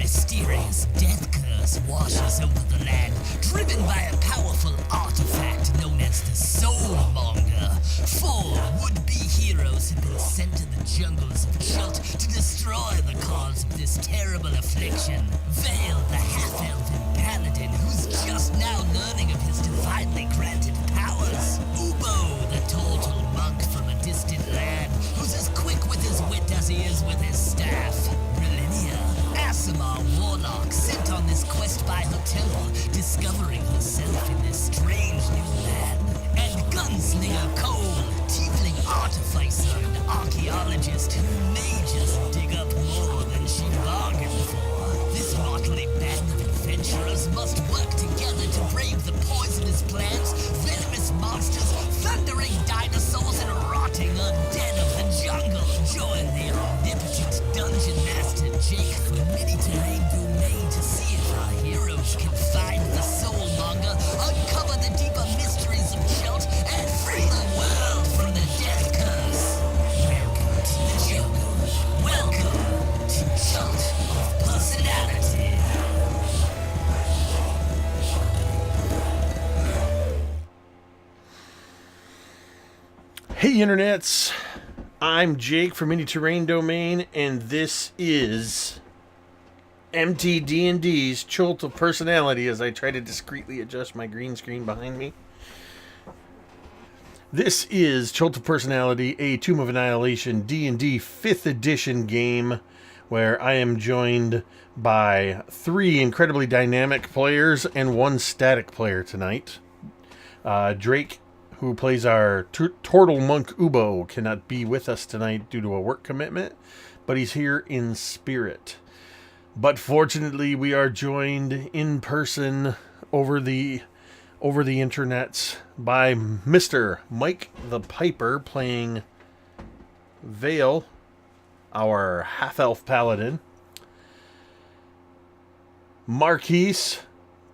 mysterious death curse washes over the land, driven by a powerful artifact known as the Soulmonger. 4 would-be heroes have been sent to the jungles of Chult to destroy the cause of this terrible affliction. Vale, the half-elven paladin, who's just now learning of his divinely granted powers. Ubo, the total monk from a distant land, who's as quick with his wit as he is with his staff. Brilinya, Aasimar warlock, sent on this quest by her temple, discovering herself in this strange new land. And Gunslinger Cole, tiefling artificer and archaeologist who may just dig up more than she bargained for. This motley band of adventurers must work together to brave the poisonous plants, venomous monsters, thundering dinosaurs, and rotting undead of the jungle. Join the omnipotent dungeon master Jake for mini-terrain domain to see if our heroes can find the Soulmonger, uncover the deeper mysteries of Chult, and free the world from the death curse. Welcome to the jungle. Welcome to Chult of Personality. Hey internets, I'm Jake from Mini Terrain Domain, and this is MTD&D's Chult of Personality as I try to discreetly adjust my green screen behind me. This is Chult of Personality, a Tomb of Annihilation D&D 5th edition game where I am joined by 3 incredibly dynamic players and 1 static player tonight. Drake, who plays our turtle monk Ubo, cannot be with us tonight due to a work commitment, but he's here in spirit. But fortunately, we are joined in person over the internets by Mr. Mike the Piper playing Vale, our half-elf paladin. Marquise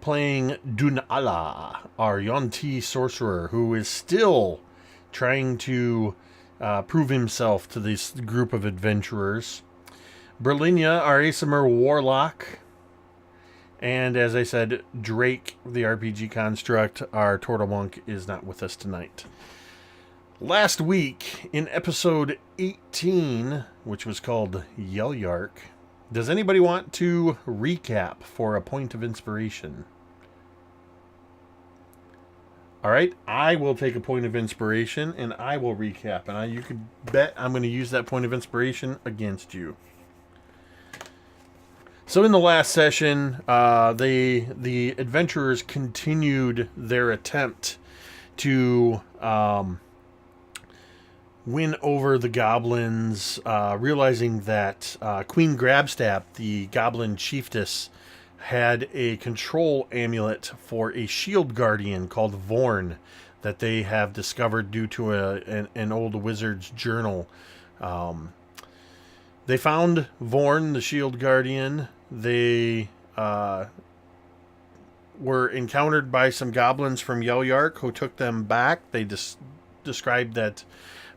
playing Dunala, our Yonti sorcerer, who is still trying to prove himself to this group of adventurers. Brilinya, our Aasimar warlock. And as I said, Drake, the RPG construct, our turtle monk, is not with us tonight. Last week, in episode 18, which was called Yelyark, does anybody want to recap for a point of inspiration? All right, I will take a point of inspiration, and I will recap. And you could bet I'm going to use that point of inspiration against you. So in the last session, the adventurers continued their attempt to win over the goblins, realizing that Queen Grabstab, the goblin chiefess, had a control amulet for a shield guardian called Vorn that they have discovered due to an old wizard's journal. They found Vorn, the shield guardian. They were encountered by some goblins from Yelyark who took them back. They described that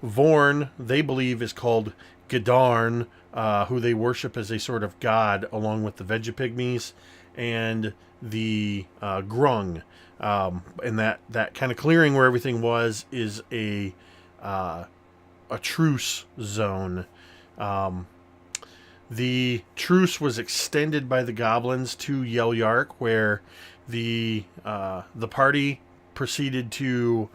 Vorn, they believe, is called Gadarn, who they worship as a sort of god, along with the Vegapygmies and the Grung. And that kind of clearing where everything was is a truce zone. The truce was extended by the goblins to Yelyark, where the party proceeded to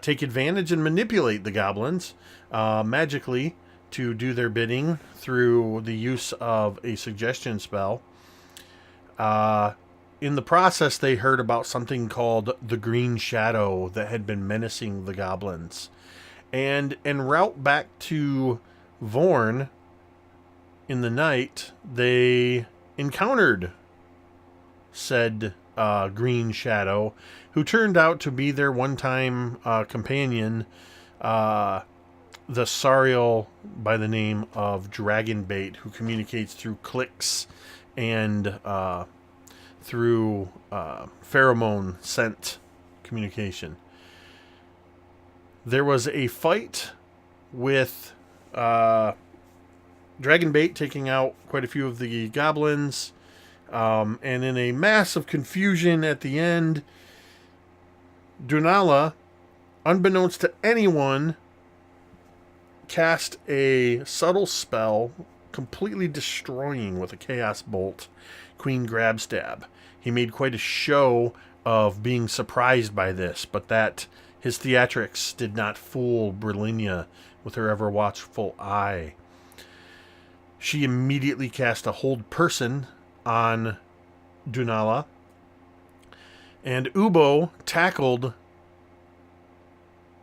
take advantage and manipulate the goblins magically to do their bidding through the use of a suggestion spell. In the process, they heard about something called the Green Shadow that had been menacing the goblins. And en route back to Vorn in the night, they encountered said Green Shadow, who turned out to be their one-time companion, the Sariel by the name of Dragonbait, who communicates through clicks and through pheromone scent communication. There was a fight with Dragonbait taking out quite a few of the goblins. And in a mass of confusion at the end, Dunala, unbeknownst to anyone, cast a subtle spell, completely destroying with a Chaos Bolt Queen Grabstab. He made quite a show of being surprised by this, but that his theatrics did not fool Brilinya with her ever watchful eye. She immediately cast a Hold Person on Dunala, and Ubo tackled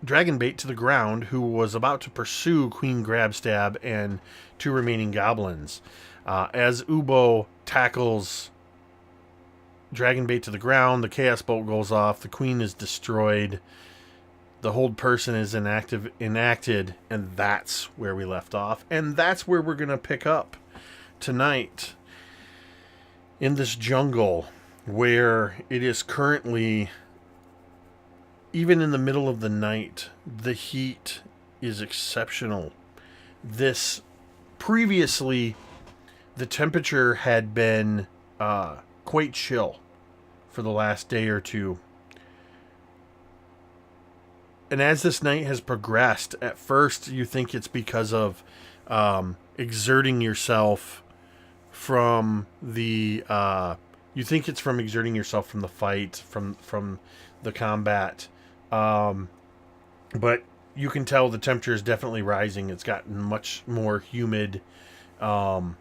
Dragonbait to the ground, who was about to pursue Queen Grabstab and 2 remaining goblins. As Ubo tackles Dragonbait to the ground, the Chaos Bolt goes off, the Queen is destroyed, the Hold Person is enacted, and that's where we left off. And that's where we're going to pick up tonight, in this jungle, where it is currently, even in the middle of the night, the heat is exceptional. Previously, the temperature had been quite chill for the last day or two. And as this night has progressed, at first you think it's because of exerting yourself from the fight, from the combat. But you can tell the temperature is definitely rising. It's gotten much more humid. And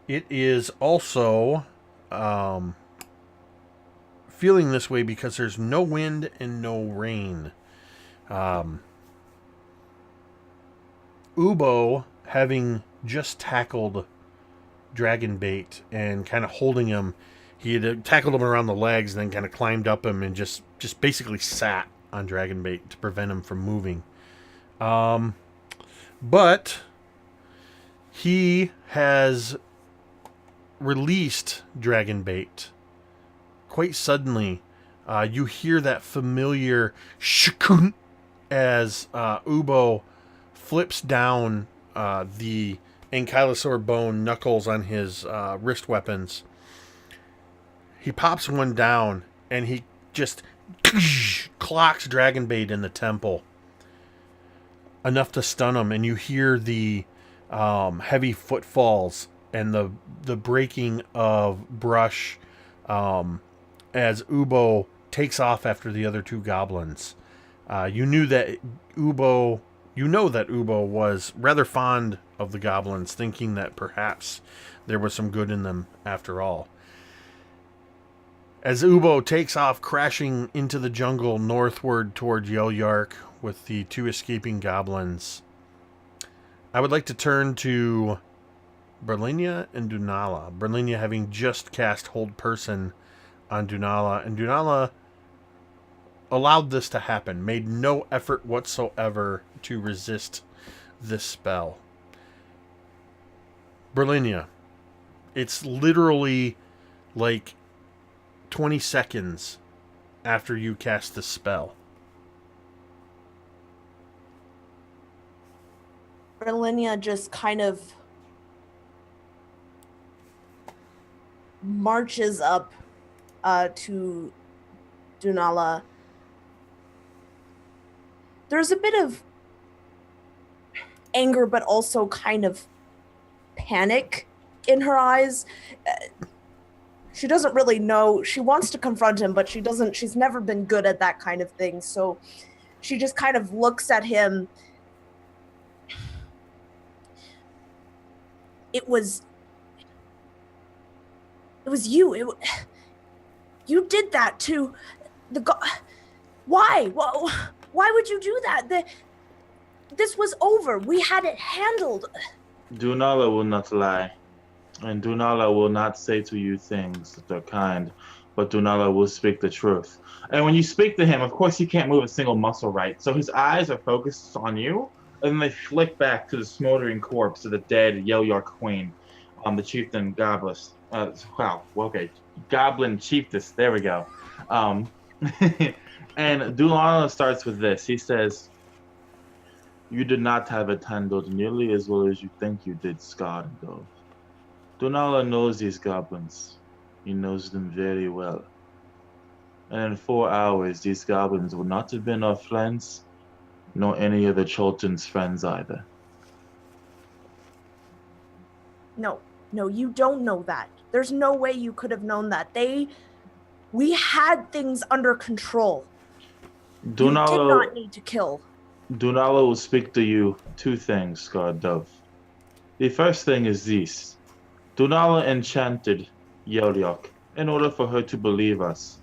it is also feeling this way because there's no wind and no rain. Ubo, having just tackled Dragonbait and kind of holding him, he had tackled him around the legs and then kind of climbed up him and just basically sat on Dragonbait to prevent him from moving. But he has released Dragonbait quite suddenly. You hear that familiar shakun as Ubo flips down the ankylosaur bone knuckles on his wrist weapons. He pops one down and he just clocks Dragonbait in the temple, enough to stun him, and you hear the heavy footfalls and the breaking of brush as Ubo takes off after the other 2 goblins. You know that Ubo was rather fond of the goblins, thinking that perhaps there was some good in them after all. As Ubo takes off, crashing into the jungle northward toward Yelyark with the 2 escaping goblins, I would like to turn to Brilinya and Dunala. Brilinya having just cast Hold Person on Dunala, and Dunala allowed this to happen, made no effort whatsoever to resist this spell. Brilinya, it's literally like 20 seconds after you cast the spell. Brilinya just kind of marches up to Dunala. There's a bit of anger, but also kind of panic in her eyes. She doesn't really know. She wants to confront him, but she's never been good at that kind of thing. So she just kind of looks at him. It was you. You did that to Why? Why would you do that? This was over. We had it handled. Dunala will not lie. And Dunala will not say to you things that are kind, but Dunala will speak the truth. And when you speak to him, of course, he can't move a single muscle, right? So his eyes are focused on you, and then they flick back to the smoldering corpse of the dead Yelyark Queen, the chieftain Goblin. Goblin Chiefess. There we go. And Dunala starts with this. He says, "You did not have it handled nearly as well as you think you did, Scott and Dove. Dunala knows these goblins. He knows them very well. And in 4 hours, these goblins would not have been our friends, nor any of the Chultan's friends either. No, you don't know that. There's no way you could have known that. We had things under control. You did not need to kill. Dunala will speak to you 2 things, God Dove. The first thing is this. Dunala enchanted Yeliok in order for her to believe us.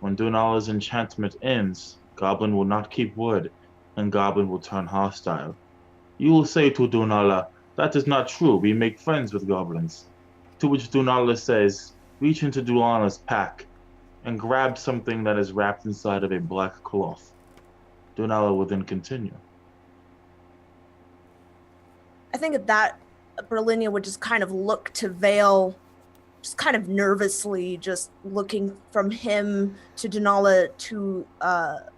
When Dunala's enchantment ends, Goblin will not keep word, and Goblin will turn hostile. You will say to Dunala, that is not true, we make friends with goblins. To which Dunala says, reach into Dunala's pack and grab something that is wrapped inside of a black cloth. Dunala will then continue. I think at that, Brilinya would just kind of look to Vale, just kind of nervously, just looking from him to Dunala to,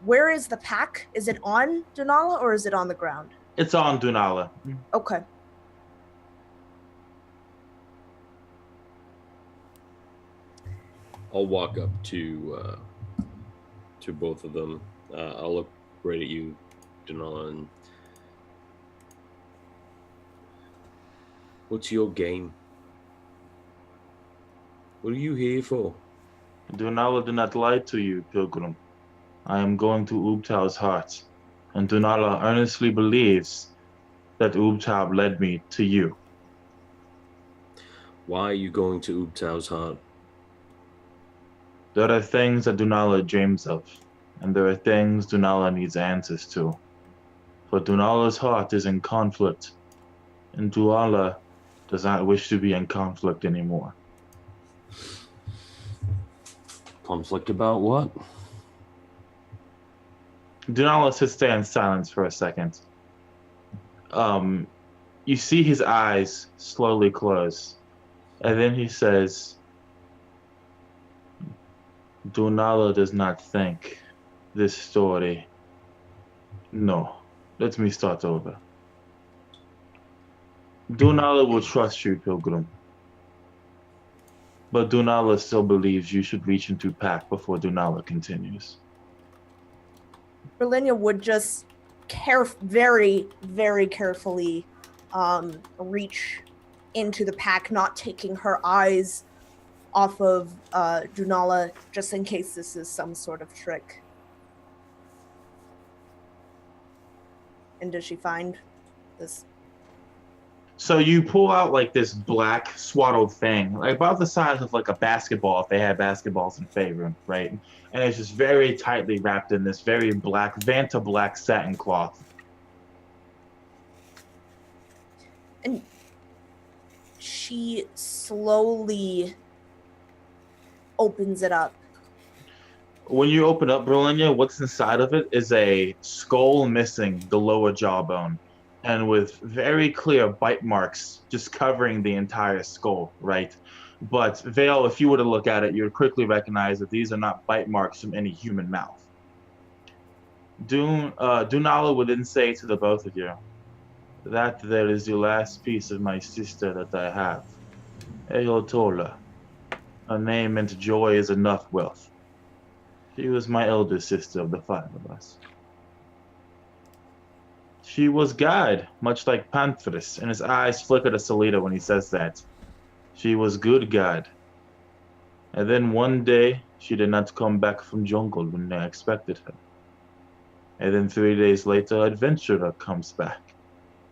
where is the pack? Is it on Dunala or is it on the ground? It's on Dunala. Okay. I'll walk up to both of them. I'll look right at you, Dunala, and what's your game? What are you here for? Dunala did not lie to you, Pilgrim. I am going to Ubtau's heart, and Dunala earnestly believes that Ubtau led me to you. Why are you going to Ubtau's heart? There are things that Dunala dreams of, and there are things Dunala needs answers to. For Dunala's heart is in conflict, and Dunala does not wish to be in conflict anymore. Conflict about what? Dunala sits there in silence for a second. You see his eyes slowly close, and then he says, Dunala does not think this story. No, let me start over. Dunala will trust you, Pilgrim. But Dunala still believes you should reach into pack before Dunala continues. Brilinya would just very, very carefully reach into the pack, not taking her eyes off of Dunala, just in case this is some sort of trick. And does she find this? So you pull out like this black swaddled thing, like about the size of like a basketball if they had basketballs in favor, right? And it's just very tightly wrapped in this very black, Vanta black satin cloth. And she slowly opens it up. When you open up Brilinya, what's inside of it is a skull missing the lower jawbone, and with very clear bite marks just covering the entire skull, right? But Vale, if you were to look at it, you would quickly recognize that these are not bite marks from any human mouth. Dunala would then say to the both of you, that there is the last piece of my sister that I have. Eotola. Her name meant joy is enough wealth. She was my elder sister of the 5 of us. She was guide, much like Panthras, and his eyes flicker to Salida when he says that. She was good guide. And then one day, she did not come back from jungle when they expected her. And then 3 days later, Adventurer comes back.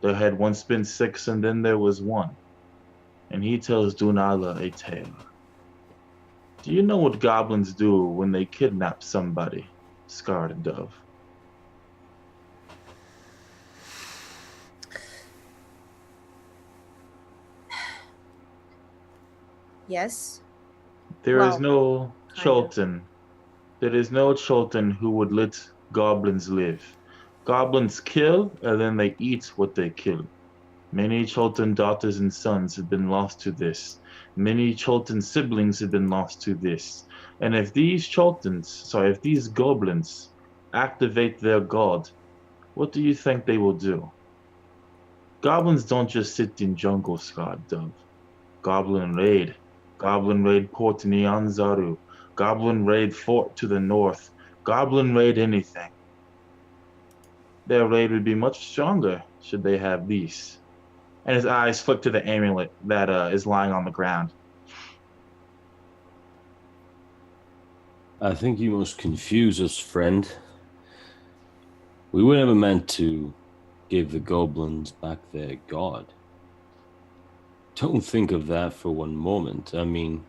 There had once been 6, and then there was 1. And he tells Dunala a tale. Do you know what goblins do when they kidnap somebody, Scarred Dove? Yes. There is no Chultan. There is no Chultan who would let goblins live. Goblins kill, and then they eat what they kill. Many Chultan daughters and sons have been lost to this. Many Chultan siblings have been lost to this. And if these if these goblins activate their god, what do you think they will do? Goblins don't just sit in jungle, Scarred Dove. Goblin Raid. Goblin Raid Port Nyanzaru. Goblin Raid Fort to the north. Goblin Raid anything. Their raid would be much stronger should they have these. And his eyes flick to the amulet that is lying on the ground. I think you must confuse us, friend. We were never meant to give the goblins back their god. Don't think of that for one moment. I mean,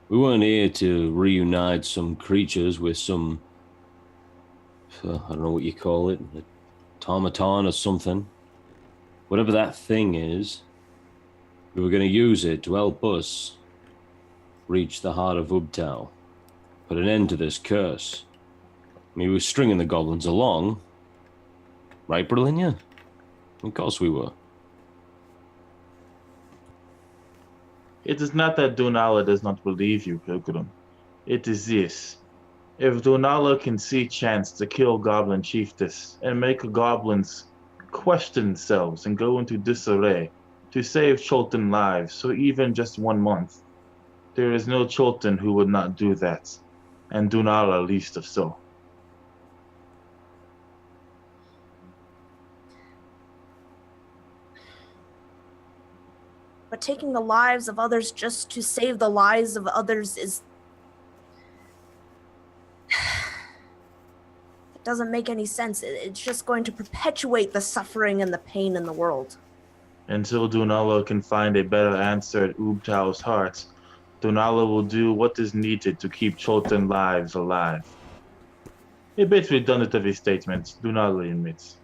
we weren't here to reunite some creatures with some, I don't know what you call it, a automaton or something. Whatever that thing is, we were going to use it to help us reach the heart of Ubtao, put an end to this curse. I mean, we were stringing the goblins along, right, Brilinya? Of course we were. It is not that Dunala does not believe you, Pilgrim. It is this. If Dunala can see chance to kill Goblin Chiefess and make goblins question themselves and go into disarray to save Chultan lives for even just 1 month, there is no Chultan who would not do that, and Dunala least of so. But taking the lives of others just to save the lives of others is... It doesn't make any sense. It's just going to perpetuate the suffering and the pain in the world. Until Dunala can find a better answer at Ubtao's heart, Dunala will do what is needed to keep Chultan lives alive. A bit redundant of a statement, Dunala admits.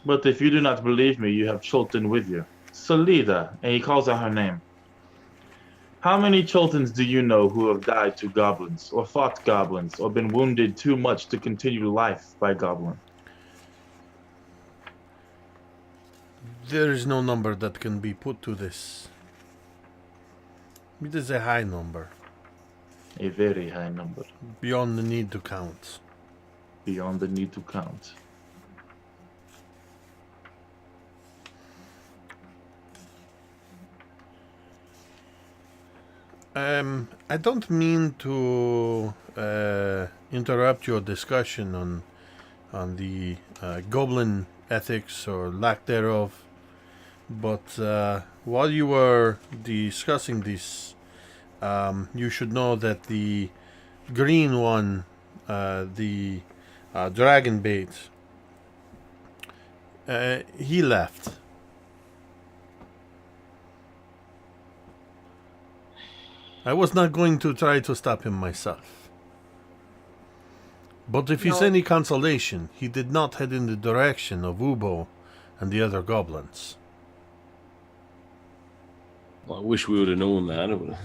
But if you do not believe me, you have Chultan with you. Salida, and he calls out her name. How many Chultans do you know who have died to goblins, or fought goblins, or been wounded too much to continue life by goblin? There is no number that can be put to this. It is a high number, A very high number, beyond the need to count. beyond the need to count. I don't mean to interrupt your discussion on the goblin ethics or lack thereof, but while you were discussing this, you should know that the green one, the dragon bait, he left. I was not going to try to stop him myself. But if he's any consolation, he did not head in the direction of Ubo and the other goblins. Well, I wish we would have known that. I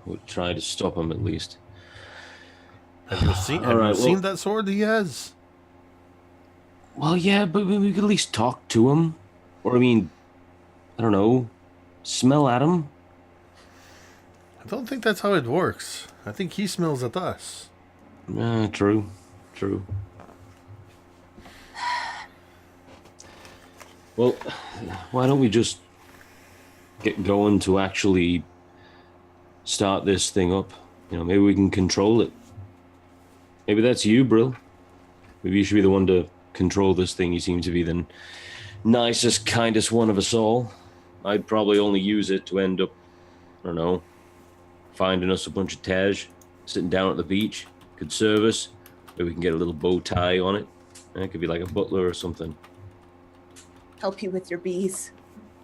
would try to stop him at least. Have you seen that sword he has? Well, yeah, but we could at least talk to him. Or, I mean, I don't know, smell at him. I don't think that's how it works. I think he smells at us. True. Well, why don't we just get going to actually start this thing up? You know, maybe we can control it. Maybe that's you, Brill. Maybe you should be the one to control this thing. You seem to be the nicest, kindest one of us all. I'd probably only use it to end up, I don't know, finding us a bunch of Taj, sitting down at the beach. Could serve us. Maybe we can get a little bow tie on it. It could be like a butler or something. Help you with your bees.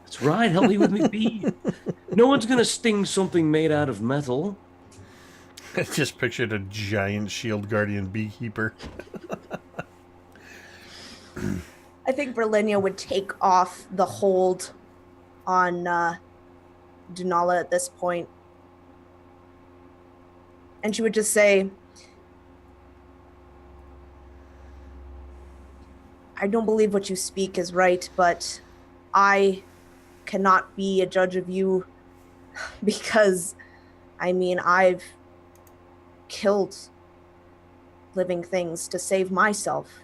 That's right, help me with me bee. No one's gonna sting something made out of metal. I just pictured a giant shield guardian beekeeper. I think Brilinya would take off the hold on Dunala at this point. And she would just say, I don't believe what you speak is right, but I cannot be a judge of you because, I mean, I've killed living things to save myself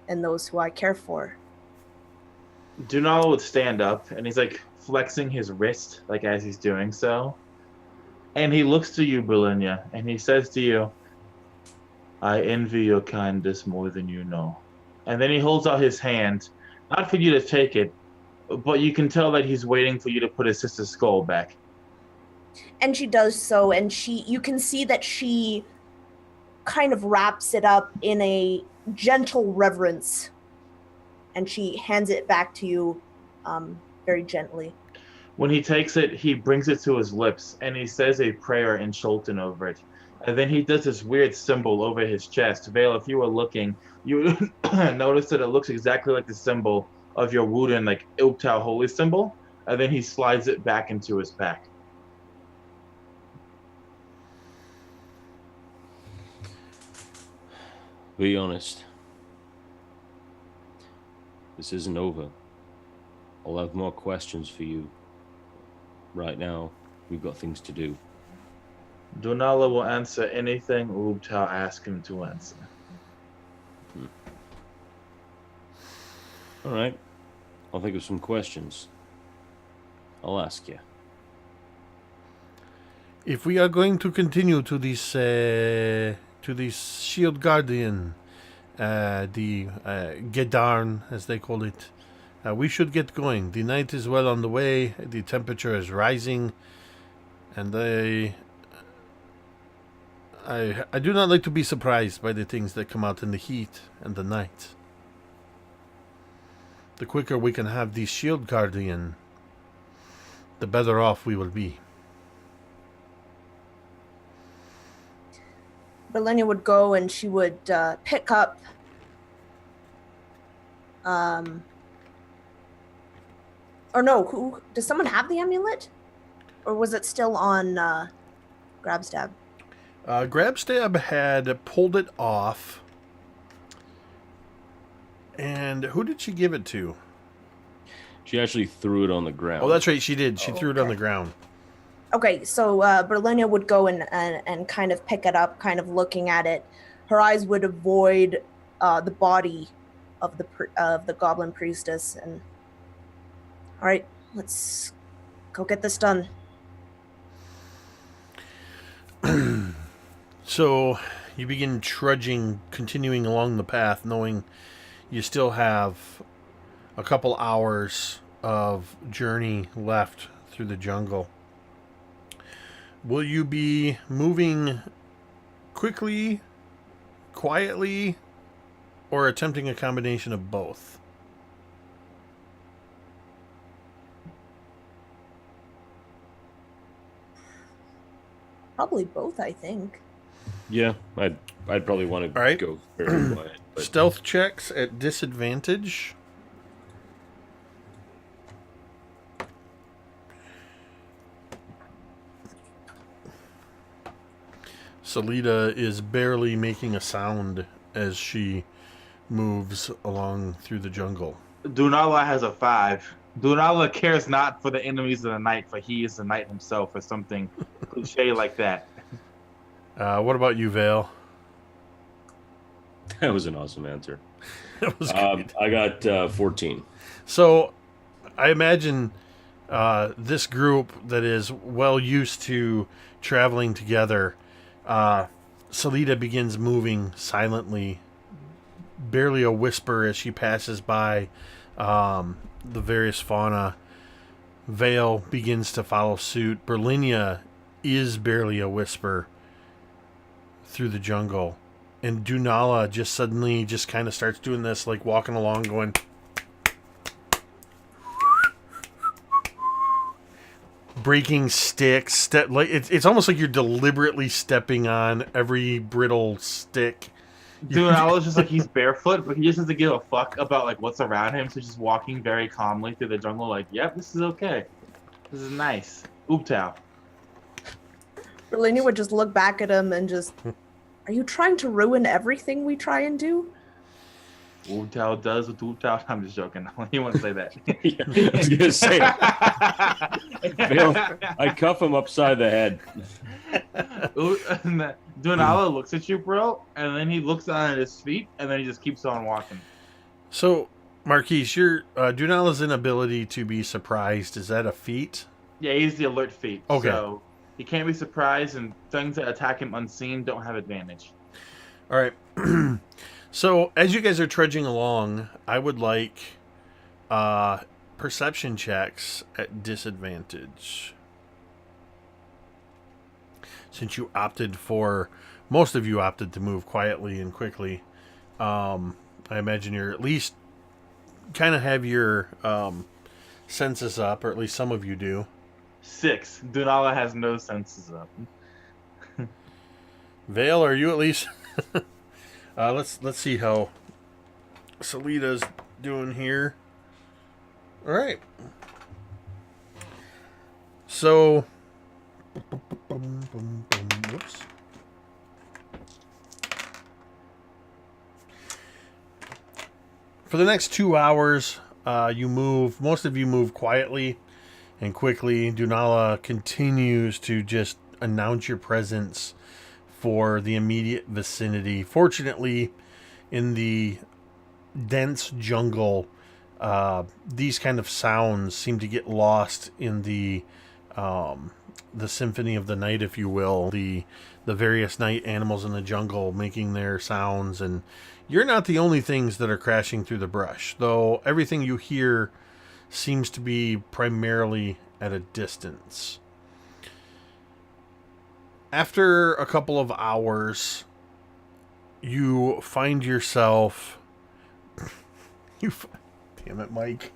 and those who I care for. Dunal would stand up, and he's like flexing his wrist, like as he's doing so. And he looks to you, Brilinya, and he says to you, I envy your kindness more than you know. And then he holds out his hand, not for you to take it, but you can tell that he's waiting for you to put his sister's skull back. And she does so, and you can see that she kind of wraps it up in a gentle reverence, and she hands it back to you very gently. When he takes it, he brings it to his lips, and he says a prayer in Chultan over it. And then he does this weird symbol over his chest. Vale, if you were looking, you would notice that it looks exactly like the symbol of your Wooden, like, Ilptau holy symbol. And then he slides it back into his pack. Be honest. This isn't over. I'll have more questions for you. Right now, we've got things to do. Dunala will answer anything Ubtao asks him to answer. All right. I'll think of some questions. I'll ask you. If we are going to continue to this Shield Guardian, the Gedarn, as they call it, we should get going. The night is well on the way. The temperature is rising, and I do not like to be surprised by the things that come out in the heat and the night. The quicker we can have the Shield Guardian, the better off we will be. Brilinya would go and she would pick up or no, who does someone have the amulet? Or was it still on Grabstab? Grabstab had pulled it off. And who did she give it to? She actually threw it on the ground. Oh, that's right, she did. She threw it on the ground. Okay, so Brilinya would go and kind of pick it up, kind of looking at it. Her eyes would avoid the body of the goblin priestess. And all right, let's go get this done. So you begin trudging, continuing along the path, knowing you still have a couple hours of journey left through the jungle. Will you be moving quickly, quietly, or attempting a combination of both? Probably both, I think. Yeah, I'd probably want to go very quiet. But... Stealth checks at disadvantage. Salida is barely making a sound as she moves along through the jungle. Dunala has a 5. Dunala cares not for the enemies of the night, for he is the night himself, or something cliche like that. What about you, Vale? That was an awesome answer. That was good. I got 14. So, I imagine this group that is well used to traveling together, Salida begins moving silently, barely a whisper as she passes by the various fauna. Vale begins to follow suit. Brilinya is barely a whisper through the jungle. And Dunala just suddenly just kind of starts doing this, like walking along going... breaking sticks. Like it's almost like you're deliberately stepping on every brittle stick. Dunala's just like he's barefoot, but he just doesn't give a fuck about like what's around him, so he's just walking very calmly through the jungle like, yep, this is okay. This is nice. Ubtao. Brilinya would just look back at him and just... Are you trying to ruin everything we try and do? Ubtao does with Ubtao. I'm just joking. He won't say that. Yeah, I was gonna say. I cuff him upside the head. Dunala looks at you, bro, and then he looks down at his feet, and then he just keeps on walking. So, Marquise, your Dunala's inability to be surprised, is that a feat? Yeah, he's the alert feat. Okay. So he can't be surprised, and things that attack him unseen don't have advantage. All right. So as you guys are trudging along, I would like perception checks at disadvantage. Since most of you opted to move quietly and quickly, I imagine you're at least kind of have your senses up, or at least some of you do. 6. Dunala has no senses up. Vale, are you at least? Let's see how Salita's doing here. All right. So, whoops. For the next 2 hours, most of you move quietly and quickly. Dunala continues to just announce your presence for the immediate vicinity. Fortunately, in the dense jungle, these kind of sounds seem to get lost in the symphony of the night, if you will. The various night animals in the jungle making their sounds, and you're not the only things that are crashing through the brush, though everything you hear seems to be primarily at a distance. After a couple of hours, you find yourself... Damn it, Mike.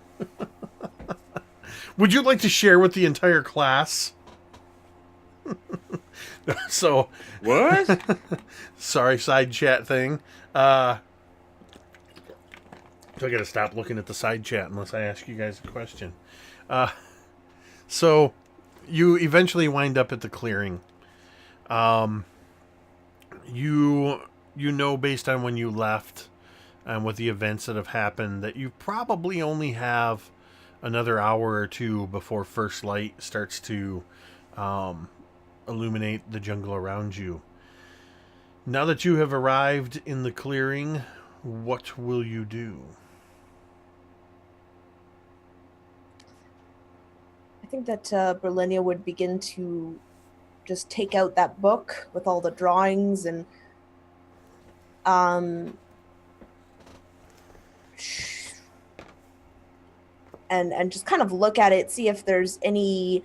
Would you like to share with the entire class? So... What? Sorry, side chat thing. So I gotta stop looking at the side chat unless I ask you guys a question. So you eventually wind up at the clearing. You know, based on when you left and with the events that have happened, that you probably only have another hour or two before first light starts to illuminate the jungle around you. Now that you have arrived in the clearing, what will you do? I think that Brilinya would begin to just take out that book with all the drawings and just kind of look at it, see if there's any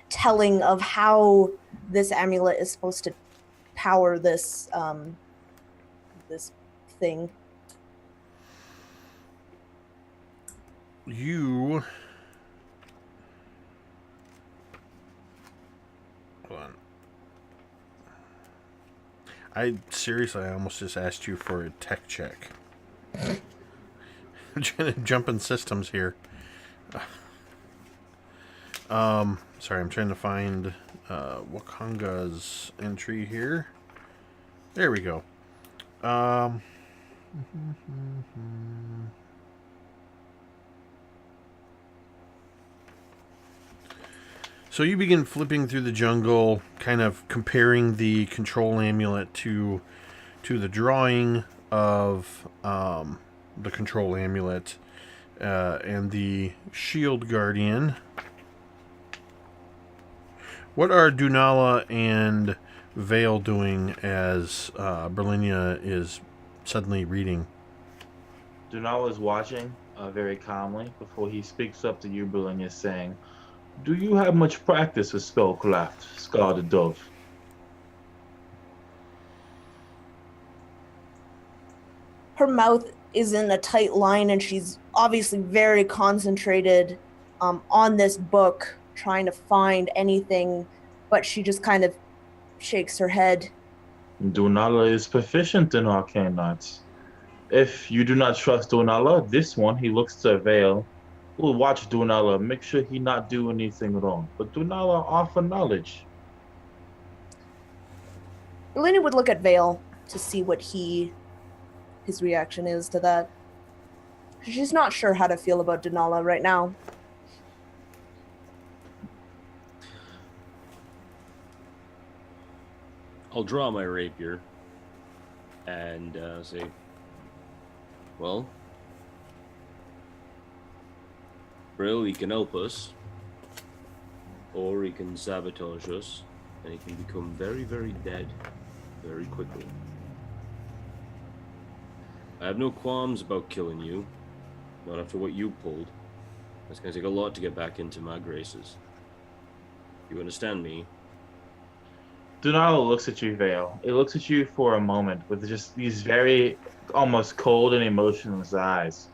telling of how this amulet is supposed to power this this thing. Hold on. I almost just asked you for a tech check. I'm trying to jump in systems here. Sorry, I'm trying to find Wakanga's entry here. There we go. So you begin flipping through the jungle, kind of comparing the control amulet to the drawing of the control amulet and the shield guardian. What are Dunala and Vale doing as Brilinya is suddenly reading? Dunala is watching very calmly before he speaks up to you, Brilinya, saying, "Do you have much practice with spellcraft, Scarred Dove?" Her mouth is in a tight line, and she's obviously very concentrated on this book, trying to find anything, but she just kind of shakes her head. Dunala is proficient in arcane arts. If you do not trust Dunala, this one, he looks to Vale, will watch Dunala, make sure he not do anything wrong. But Dunala offer knowledge. Brilinya would look at Vale to see what his reaction is to that. She's not sure how to feel about Dunala right now. I'll draw my rapier and say, Well, Brill, he can help us, or he can sabotage us, and he can become very, very dead very quickly. I have no qualms about killing you, not after what you pulled. It's going to take a lot to get back into my graces. You understand me? Dunala looks at you, Vale. It looks at you for a moment with just these very almost cold and emotionless eyes.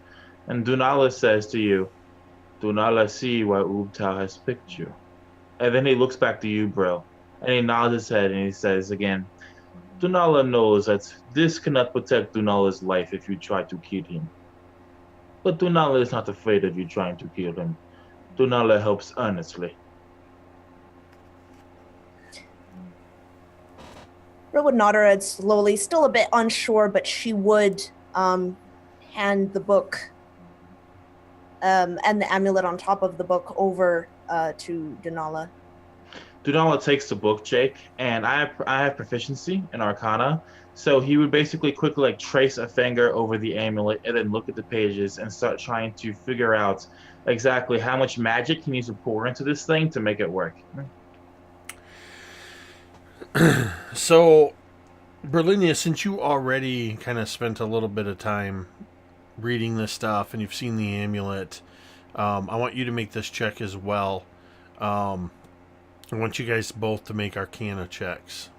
And Dunala says to you, Dunala see why Ubtal has picked you. And then he looks back to you, Brill, and he nods his head and he says again, Dunala knows that this cannot protect Dunala's life if you try to kill him. But Dunala is not afraid of you trying to kill him. Dunala helps earnestly. Brill would nod her head slowly, still a bit unsure, but she would hand the book and the amulet on top of the book over to Dunala. Dunala takes the book, Jake, and I have proficiency in Arcana, so he would basically quickly like trace a finger over the amulet and then look at the pages and start trying to figure out exactly how much magic he needs to pour into this thing to make it work. So, Brilinya, since you already kind of spent a little bit of time reading this stuff and you've seen the amulet, I want you to make this check as well. I want you guys both to make Arcana checks.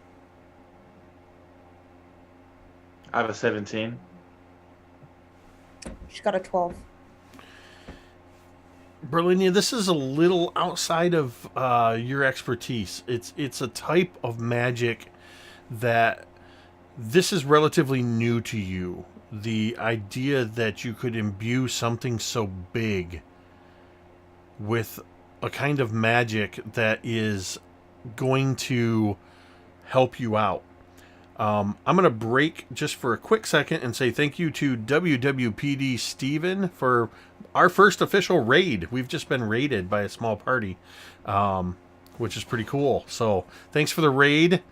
I have a 17. She got a 12. Brilinya, this is a little outside of your expertise. It's a type of magic that this is relatively new to you. The idea that you could imbue something so big with a kind of magic that is going to help you out. I'm going to break just for a quick second and say thank you to WWPD Steven for our first official raid. We've just been raided by a small party, which is pretty cool. So thanks for the raid.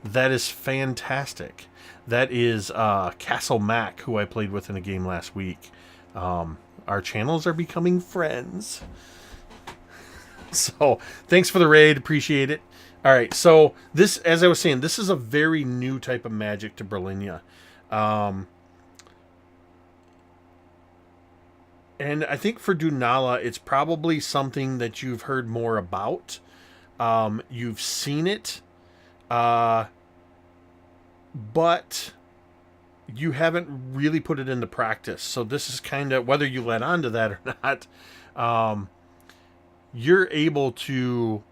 That is fantastic. That is Castle Mac, who I played with in a game last week. Our channels are becoming friends. So thanks for the raid. Appreciate it. All right, so this, as I was saying, this is a very new type of magic to Brilinya. And I think for Dunala, it's probably something that you've heard more about. You've seen it, but you haven't really put it into practice. So this is kind of, whether you let on to that or not, you're able to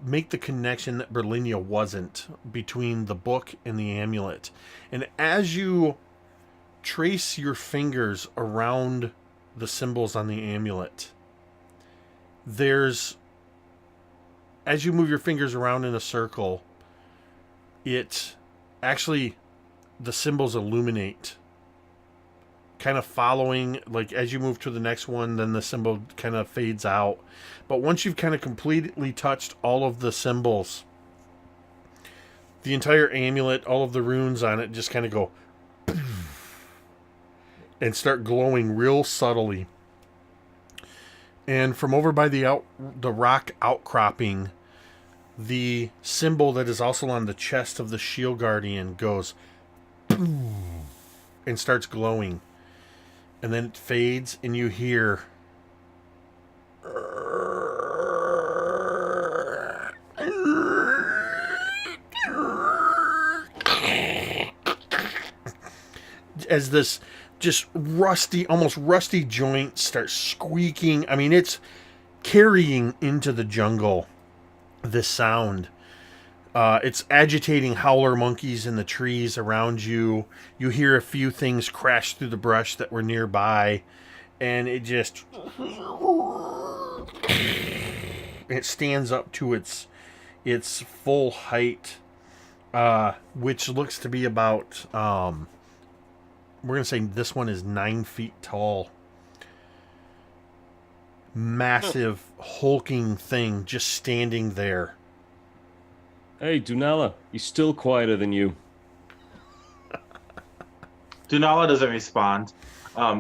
make the connection that Brilinya wasn't between the book and the amulet. And as you trace your fingers around the symbols on the amulet, as you move your fingers around in a circle, it actually, the symbols illuminate, kind of following, like as you move to the next one, then the symbol kind of fades out. But once you've kind of completely touched all of the symbols, the entire amulet, all of the runes on it just kind of go and start glowing real subtly. And from over by the rock outcropping, the symbol that is also on the chest of the Shield Guardian goes and starts glowing. And then it fades and you hear as this just rusty, almost rusty joint starts squeaking. I mean, it's carrying into the jungle this sound. It's agitating howler monkeys in the trees around you. You hear a few things crash through the brush that were nearby, and it just it stands up to its full height, which looks to be about we're gonna say this one is 9 feet tall. Massive hulking thing just standing there. Hey, Dunala, he's still quieter than you. Dunala doesn't respond.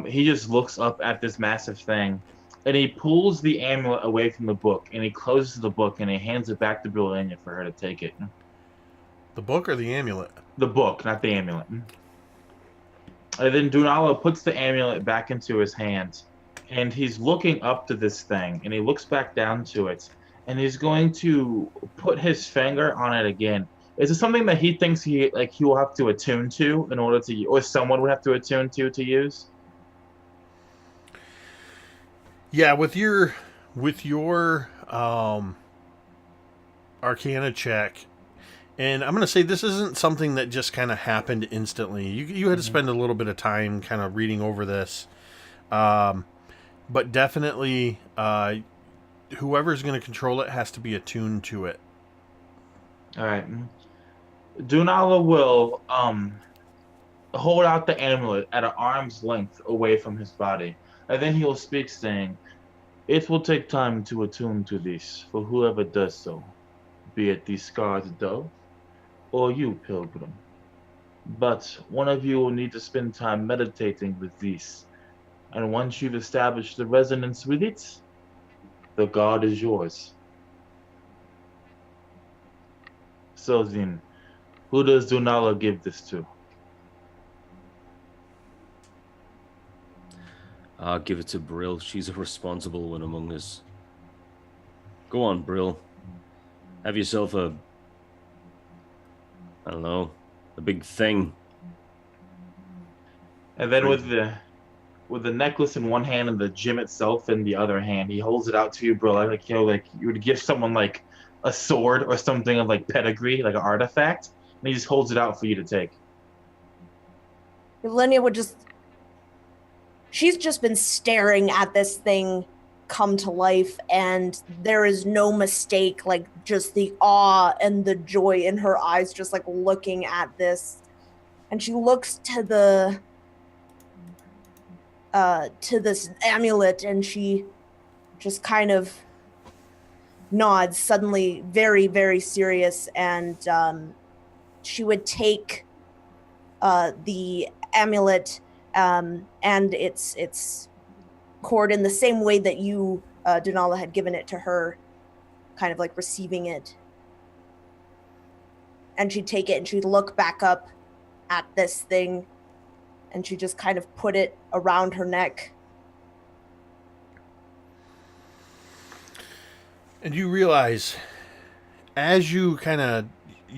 He just looks up at this massive thing, and he pulls the amulet away from the book, and he closes the book, and he hands it back to Brilinya for her to take it. The book or the amulet? The book, not the amulet. And then Dunala puts the amulet back into his hand, and he's looking up to this thing, and he looks back down to it, and he's going to put his finger on it again. Is it something that he thinks he will have to attune to in order to, or someone would have to attune to use? Yeah, with your Arcana check, and I'm going to say this isn't something that just kind of happened instantly. You had to spend a little bit of time kind of reading over this, but definitely whoever's going to control it has to be attuned to it. All right. Dunala will hold out the amulet at an arm's length away from his body, and then he will speak, saying, "It will take time to attune to this for whoever does so, be it the scarred dove or you, pilgrim. But one of you will need to spend time meditating with this, and once you've established the resonance with it, the god is yours. So then, who does Dunala give this to?" I'll give it to Brill. She's a responsible one among us. Go on, Brill. Have yourself a big thing. And then with the necklace in one hand and the gem itself in the other hand, he holds it out to you, bro. Like you would give someone like a sword or something of like pedigree, like an artifact, and he just holds it out for you to take. Brilinya would just... She's just been staring at this thing come to life, and there is no mistake, like just the awe and the joy in her eyes, just like looking at this. And she looks to this amulet, and she just kind of nods, suddenly very, very serious, and she would take the amulet and its cord in the same way that you, Dunala, had given it to her, kind of like receiving it. And she'd take it and she'd look back up at this thing, and she just kind of put it around her neck. And you realize, as you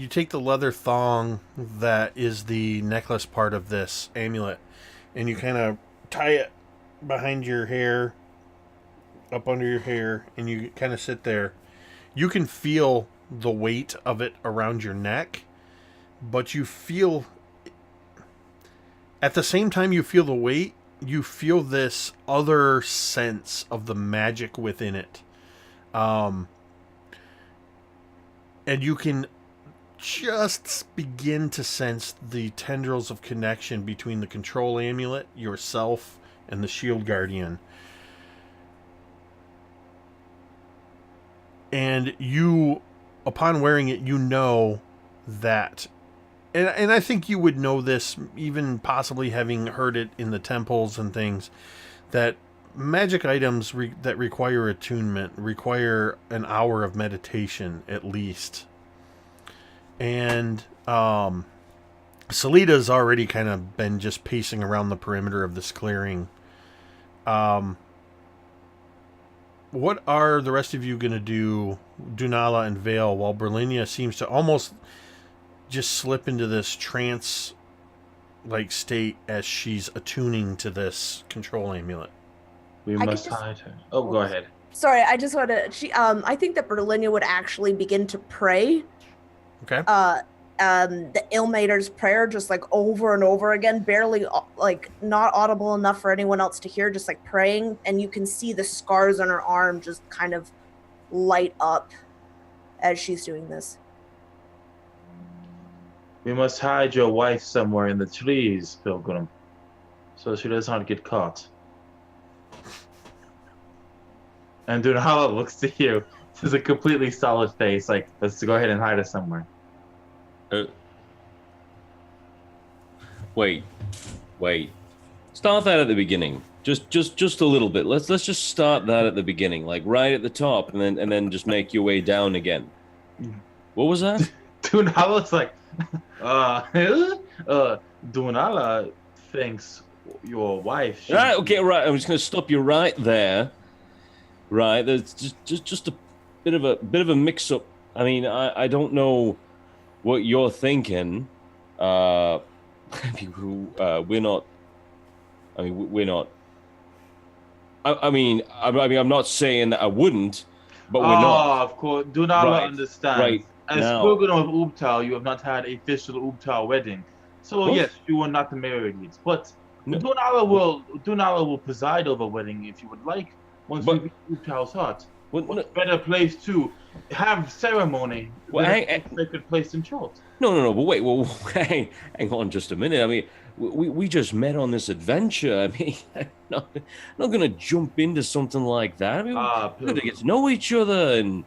take the leather thong that is the necklace part of this amulet, and you kind of tie it behind your hair, up under your hair, and you kind of sit there. You can feel the weight of it around your neck, but you feel, at the same time you feel the weight, you feel this other sense of the magic within it. And you can just begin to sense the tendrils of connection between the control amulet, yourself, and the shield guardian. And you, upon wearing it, you know that, and I think you would know this, even possibly having heard it in the temples and things, that magic items that require attunement require an hour of meditation at least. And Salita's already kind of been just pacing around the perimeter of this clearing. What are the rest of you going to do, Dunala and Vale, while Brilinya seems to almost just slip into this trance-like state as she's attuning to this control amulet? We must hide her. Oh, go ahead. Sorry, I just want to... I think that Brilinya would actually begin to pray. Okay. The Illmater's prayer, just like over and over again, barely like not audible enough for anyone else to hear, just like praying, and you can see the scars on her arm just kind of light up as she's doing this. We must hide your wife somewhere in the trees, Pilgrim, so she does not get caught. And Dunala looks to you. This is a completely solid face. Like, let's go ahead and hide us somewhere. Wait. Start that at the beginning. Just a little bit. Let's just start that at the beginning, like right at the top, and then just make your way down again. What was that? Dunala's like, Dunala thinks your wife. Right. Okay. Right. I'm just gonna stop you right there. Right. There's just a bit of a mix-up. I mean, I don't know what you're thinking. We're not. I mean, we're not. I mean, I'm not saying that I wouldn't, but we're not. Of course. Dunala understands. Right. As Pilgrim of Ubtal, you have not had a official Ubtal wedding. So What? yes, you are not the married yet. But Dunala will preside over wedding if you would like. Once you reach Ubtal's heart. What better place to have ceremony than a sacred place in Chult? No. But wait. Well, hang on just a minute. I mean, we just met on this adventure. I mean, I'm not gonna jump into something like that. I mean, we're gonna get to know each other, and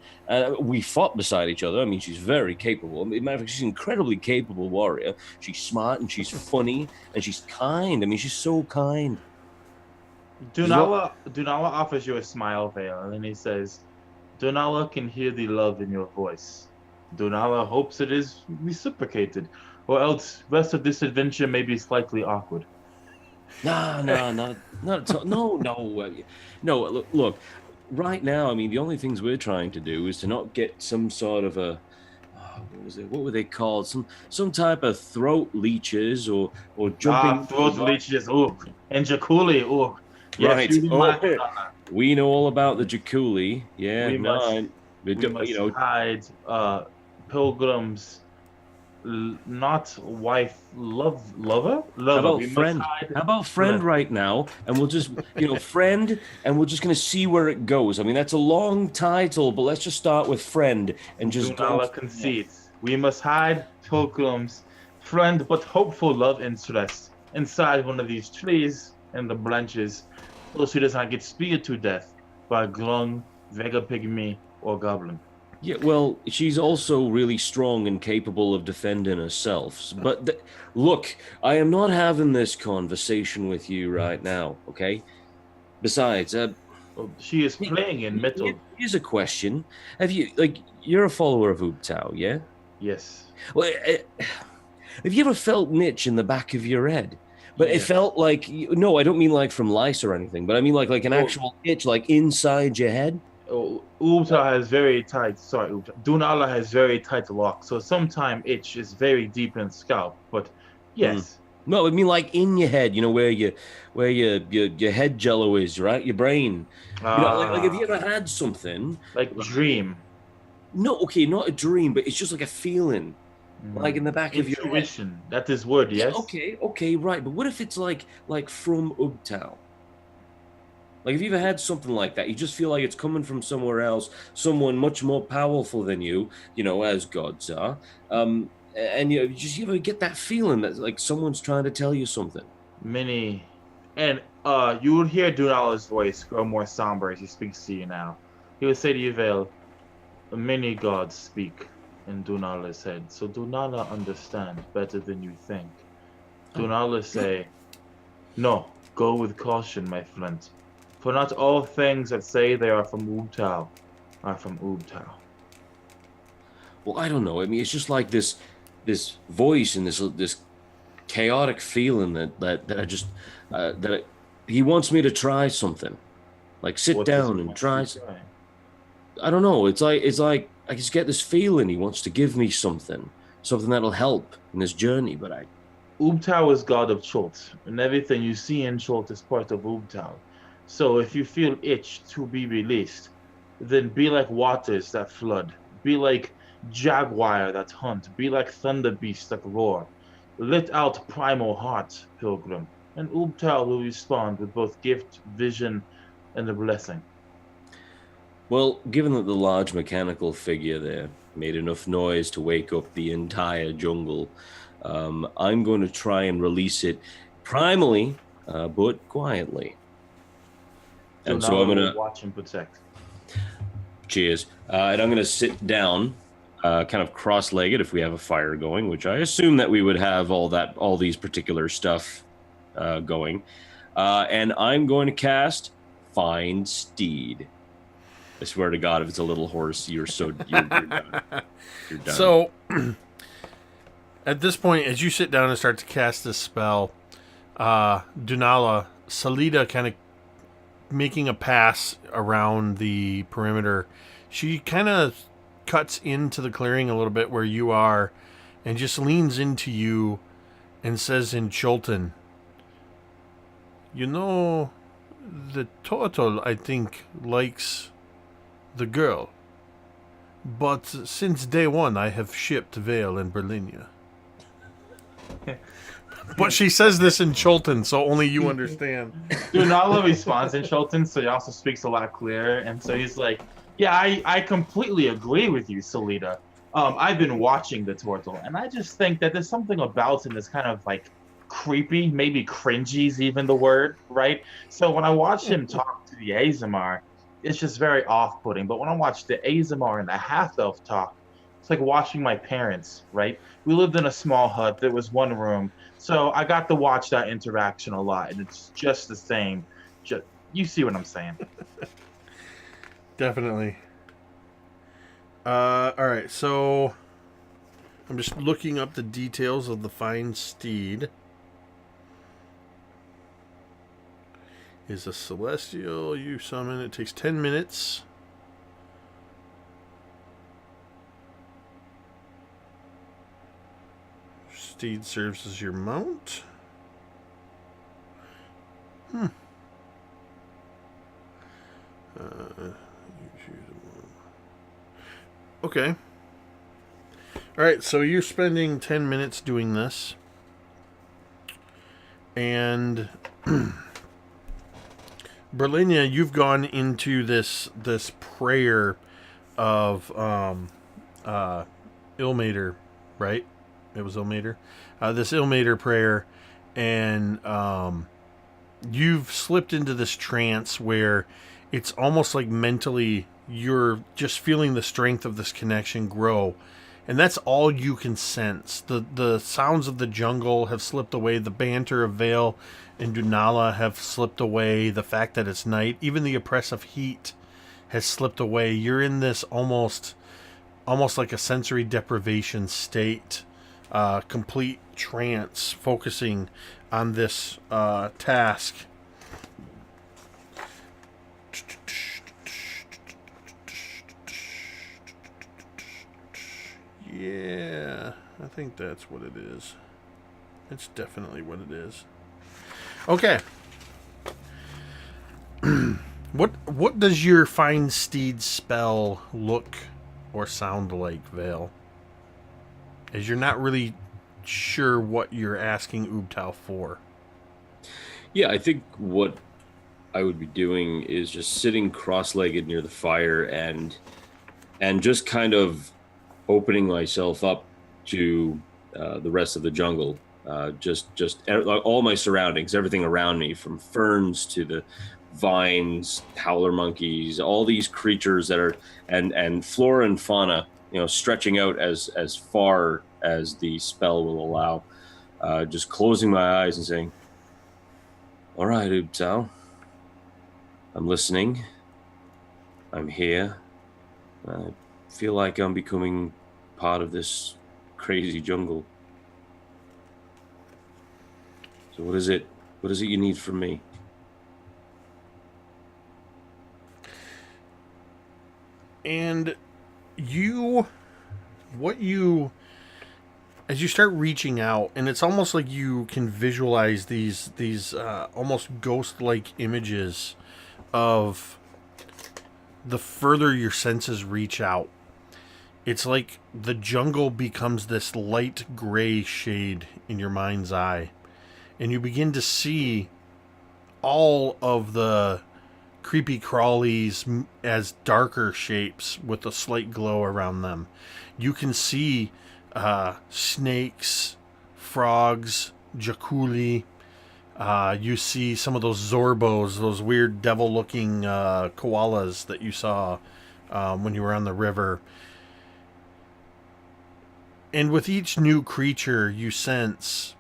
we fought beside each other. I mean, she's very capable. As a matter of fact, she's an incredibly capable warrior. She's smart and she's funny and she's kind. I mean, she's so kind. Dunala offers you a smile, Vale, and then he says, Dunala can hear the love in your voice. Dunala hopes it is reciprocated, or else the rest of this adventure may be slightly awkward. No, not at all. No. Look, right now, I mean, the only things we're trying to do is to not get some sort of a, what were they called? Some type of throat leeches or jumping. Throat leeches, and Jakuli, Yes, right. We know all about the Jakuli. Yeah, we must hide Pilgrim's not wife, lover. How about friend? How about friend right now? And we'll just, friend, and we're just gonna see where it goes. I mean, that's a long title, but let's just start with friend and just. Dunala concedes. We must hide Pilgrim's friend but hopeful love interest inside one of these trees in the branches, so she does not get speared to death by Glung, Vega Pygmy, or Goblin. Yeah, well, she's also really strong and capable of defending herself. But look, I am not having this conversation with you right now, okay? Besides, she is playing in metal. Here's a question: you're a follower of Ubtao, yeah? Yes. Well, have you ever felt an itch in the back of your head? But it felt like, no, I don't mean like from lice or anything, but I mean like an actual itch, like inside your head. Ubtao has very tight, Dunala has very tight locks, so sometimes itch is very deep in the scalp, but yes. No, I mean like in your head, where your head jello is, right? Your brain. Like have you ever had something? Like dream. No, okay, not a dream, but it's just like a feeling. Like in the back of your head. Intuition. That is word, yes? Okay, right. But what if it's like from Ubtao? Like, have you ever had something like that? You just feel like it's coming from somewhere else, someone much more powerful than you, as gods are. And you ever get that feeling that like someone's trying to tell you something? Many. And you would hear Dunala's voice grow more somber as he speaks to you now. He would say to you, Vale, many gods speak in Dunala's head, so Dunala understand better than you think. Dunala say, no, go with caution, my friend, for not all things that say they are from Ubtao are from Ubtao. Well, I don't know. I mean, it's just like this voice and this chaotic feeling that he wants me to try something, like sit down and try. I don't know. It's like I just get this feeling he wants to give me something that'll help in this journey. But Ubtao is god of Chult, and everything you see in Chult is part of Ubtao. So if you feel itch to be released, then be like waters that flood. Be like jaguar that hunt. Be like thunder beast that roar. Let out primal heart, pilgrim, and Ubtao will respond with both gift, vision, and a blessing. Well, given that the large mechanical figure there made enough noise to wake up the entire jungle, I'm going to try and release it primally, but quietly. And so I'm going to watch and protect. Cheers. And I'm going to sit down, kind of cross-legged if we have a fire going, which I assume that we would have all these particular stuff going. And I'm going to cast Find Steed. I swear to God, if it's a little horse, you're done. You're done. So, at this point, as you sit down and start to cast this spell, Dunala, Salida kind of making a pass around the perimeter, she kind of cuts into the clearing a little bit where you are and just leans into you and says in Chultan, you know, the turtle, I think, likes the girl. But since day one, I have shipped Vale and Brilinya. But she says this in Chultan, so only you understand. Dunala responds in Chultan, so he also speaks a lot clearer. And so he's like, yeah, I completely agree with you, Salida. I've been watching the turtle, and I just think that there's something about him that's kind of like creepy, maybe cringy is even the word, right? So when I watch him talk to the Azamar, it's just very off-putting. But when I watch the Azamar and the half-elf talk, it's like watching my parents, right? We lived in a small hut. There was one room. So I got to watch that interaction a lot, and it's just the same. You see what I'm saying. Definitely. All right, so I'm just looking up the details of the Find Steed. Is a celestial you summon. It takes 10 minutes. Steed serves as your mount. Okay. Alright, so you're spending 10 minutes doing this. And Brilinya, you've gone into this prayer of Ilmater, right? It was Ilmater. This Ilmater prayer, and you've slipped into this trance where it's almost like mentally you're just feeling the strength of this connection grow. And that's all you can sense. The sounds of the jungle have slipped away. The banter of Vale and Dunala have slipped away. The fact that it's night, even the oppressive heat has slipped away. You're in this almost like a sensory deprivation state, complete trance, focusing on this task. Yeah, I think that's what it is. It's definitely what it is. Okay. What does your Find Steed spell look or sound like, Vale? As you're not really sure what you're asking Ubtao for. Yeah, I think what I would be doing is just sitting cross-legged near the fire and just kind of opening myself up to the rest of the jungle, just all my surroundings, everything around me, from ferns to the vines, howler monkeys, all these creatures that are and flora and fauna, stretching out as far as the spell will allow. Just closing my eyes and saying, "All right, Ubtao, I'm listening. I'm here. I feel like I'm becoming part of this crazy jungle. So what is it you need from me?" And as you start reaching out, and it's almost like you can visualize these almost ghost-like images of the further your senses reach out. It's like the jungle becomes this light gray shade in your mind's eye. And you begin to see all of the creepy crawlies as darker shapes with a slight glow around them. You can see snakes, frogs, jaculi. You see some of those zorbos, those weird devil-looking koalas that you saw when you were on the river. And with each new creature you sense,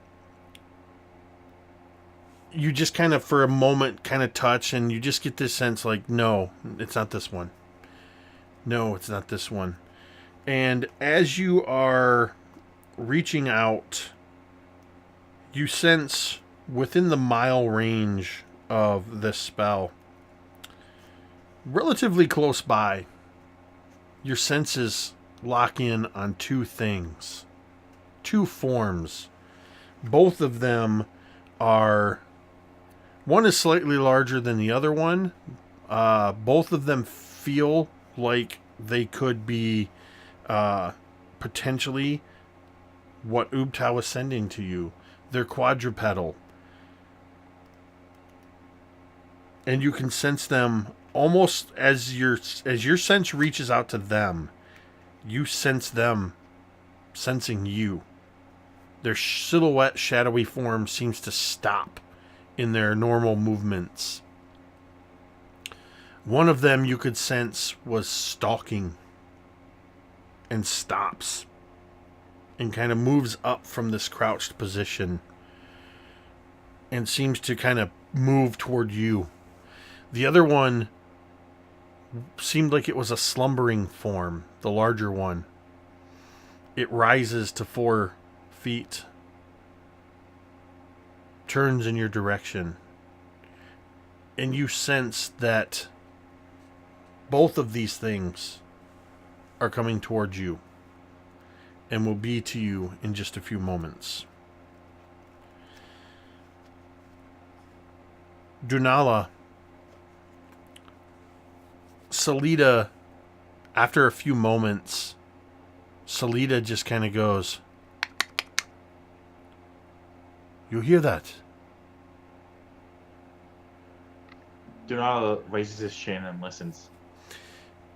you just kind of, for a moment, kind of touch, and you just get this sense like, no, it's not this one. No, it's not this one. And as you are reaching out, you sense within the mile range of this spell, relatively close by, your senses lock in on two things, two forms. Both of them are, one is slightly larger than the other one. Both of them feel like they could be potentially what Ubtao is sending to you. They're quadrupedal. And you can sense them almost as your sense reaches out to them. You sense them sensing you. Their silhouette, shadowy form seems to stop in their normal movements. One of them you could sense was stalking and stops and kind of moves up from this crouched position and seems to kind of move toward you. The other one seemed like it was a slumbering form, the larger one. It rises to 4 feet, turns in your direction, and you sense that both of these things are coming towards you and will be to you in just a few moments. Dunala, Salida, after a few moments, Salida just kind of goes, "You hear that?" Dunala raises his chin and listens.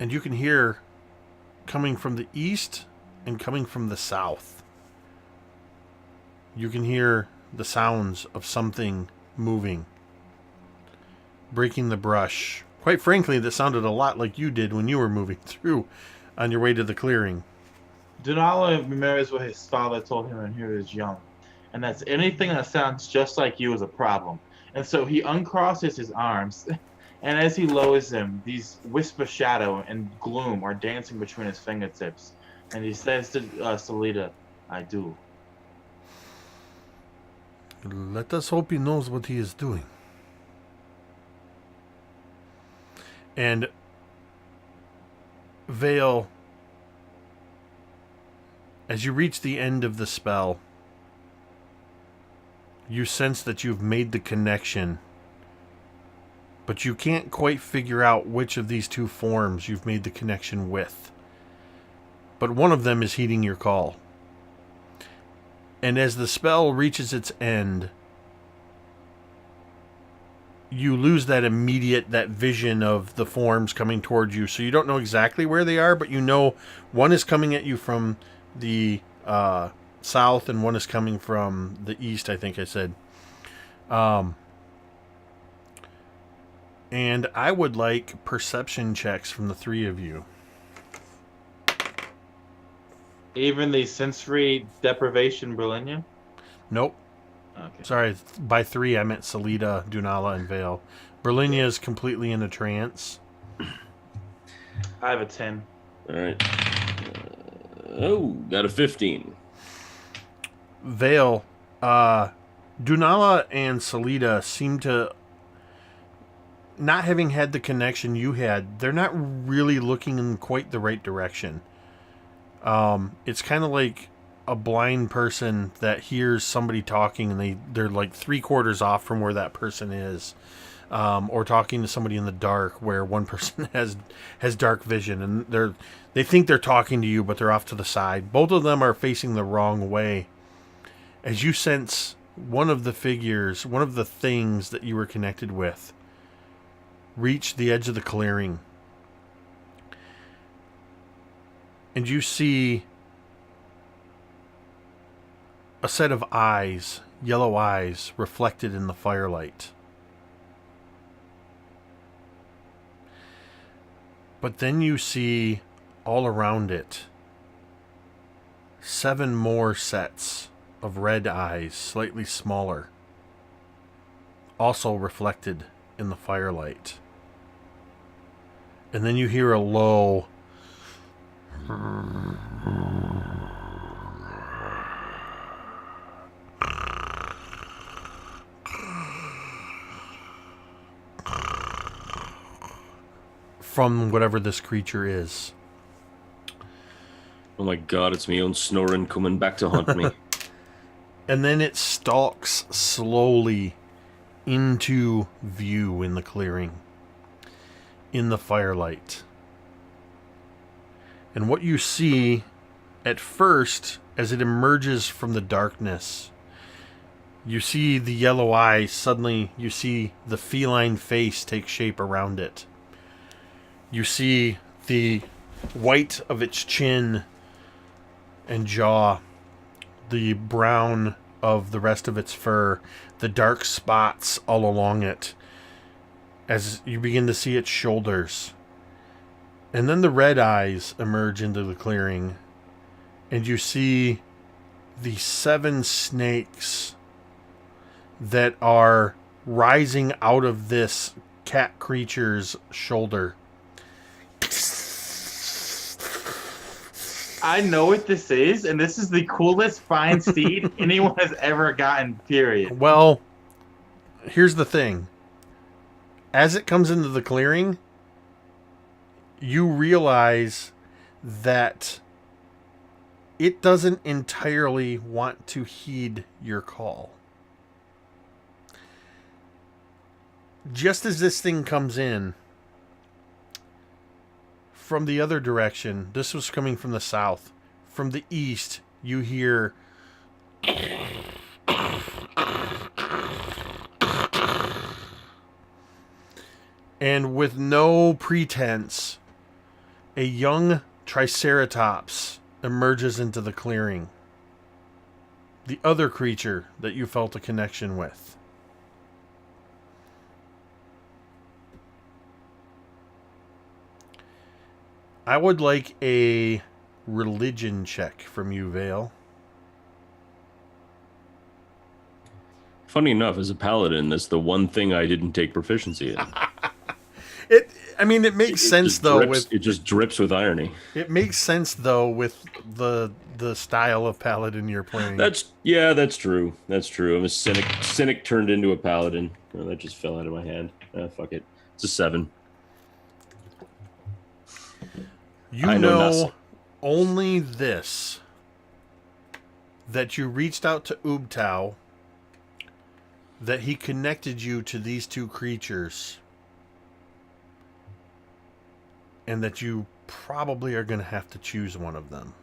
And you can hear coming from the east and coming from the south. You can hear the sounds of something moving, breaking the brush. Quite frankly, that sounded a lot like you did when you were moving through on your way to the clearing. Dunala remembers what his father told him when he was young, and that's anything that sounds just like you is a problem. And so he uncrosses his arms, and as he lowers them, these wisps of shadow and gloom are dancing between his fingertips. And he says to Salida, "I do." Let us hope he knows what he is doing. And Vale, as you reach the end of the spell, you sense that you've made the connection, but you can't quite figure out which of these two forms you've made the connection with. But one of them is heeding your call. And as the spell reaches its end, you lose that vision of the forms coming towards you. So you don't know exactly where they are, but you know one is coming at you from the south and one is coming from the east, I think I said. And I would like perception checks from the three of you. Even the sensory deprivation Brilinya? Nope. Okay. Sorry, by 3 I meant Salida, Dunala, and Vale. Brilinya is completely in a trance. I have a 10. All right. Got a 15. Vale, Dunala and Salida seem to, not having had the connection you had, they're not really looking in quite the right direction. It's kind of like a blind person that hears somebody talking and they're like 3/4 off from where that person is, or talking to somebody in the dark where one person has dark vision and they think they're talking to you, but they're off to the side. Both of them are facing the wrong way. As you sense one of the figures, one of the things that you were connected with, reach the edge of the clearing. And you see a set of eyes, yellow eyes, reflected in the firelight. But then you see, all around it, 7 more sets of red eyes, slightly smaller, also reflected in the firelight. And then you hear a low from whatever this creature is. Oh my god, it's my own snoring coming back to haunt me. And then it stalks slowly into view in the clearing, in the firelight. And what you see at first, as it emerges from the darkness, you see the yellow eyes. Suddenly, you see the feline face take shape around it. You see the white of its chin and jaw, the brown of the rest of its fur, the dark spots all along it, as you begin to see its shoulders. And then the red eyes emerge into the clearing, and you see the 7 snakes that are rising out of this cat creature's shoulder. I know what this is, and this is the coolest fine seed anyone has ever gotten, period. Well, here's the thing. As it comes into the clearing, you realize that it doesn't entirely want to heed your call. Just as this thing comes in, from the other direction, this was coming from the south. From the east, you hear and with no pretense, a young Triceratops emerges into the clearing. The other creature that you felt a connection with. I would like a religion check from you, Vale. Funny enough, as a paladin, that's the one thing I didn't take proficiency in. It makes sense though. It just drips with irony. It makes sense though with the style of paladin you're playing. That's true. That's true. I'm a cynic turned into a paladin. Oh, that just fell out of my hand. Fuck it. It's a 7. You know only this, that you reached out to Ubtao, that he connected you to these 2 creatures, and that you probably are going to have to choose one of them.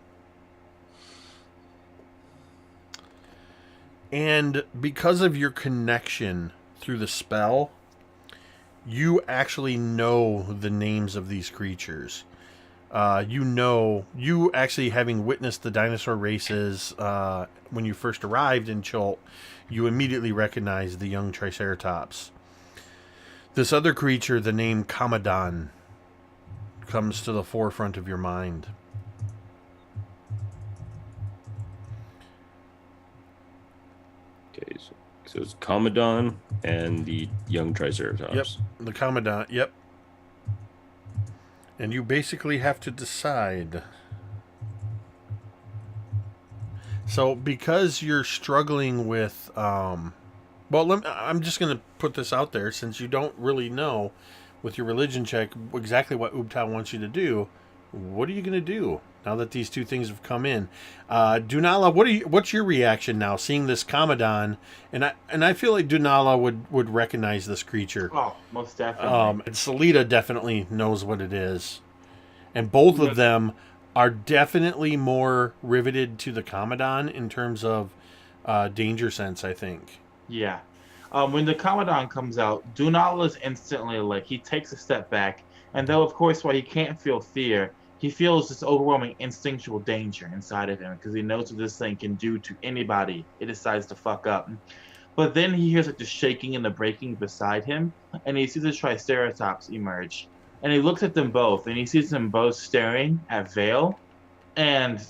And because of your connection through the spell, you actually know the names of these creatures. You actually having witnessed the dinosaur races when you first arrived in Chult, you immediately recognized the young Triceratops. This other creature, the name Kamadan, comes to the forefront of your mind. Okay, so it's Kamadan and the young Triceratops. Yep, the Kamadan, yep. And you basically have to decide. So, because you're struggling with... I'm just going to put this out there, since you don't really know, with your religion check, exactly what Ubtao wants you to do. What are you going to do now that these 2 things have come in? Dunala, what's your reaction now, seeing this Kamadan? And I feel like Dunala would recognize this creature. Oh, most definitely. And Salida definitely knows what it is. And both of them are definitely more riveted to the Kamadan in terms of danger sense, I think. Yeah. When the Kamadan comes out, Dunala is instantly like, he takes a step back, and though, of course, while he can't feel fear, he feels this overwhelming instinctual danger inside of him, because he knows what this thing can do to anybody it decides to fuck up. But then he hears like the shaking and the breaking beside him, and he sees the Triceratops emerge. And he looks at them both, and he sees them both staring at Vale. And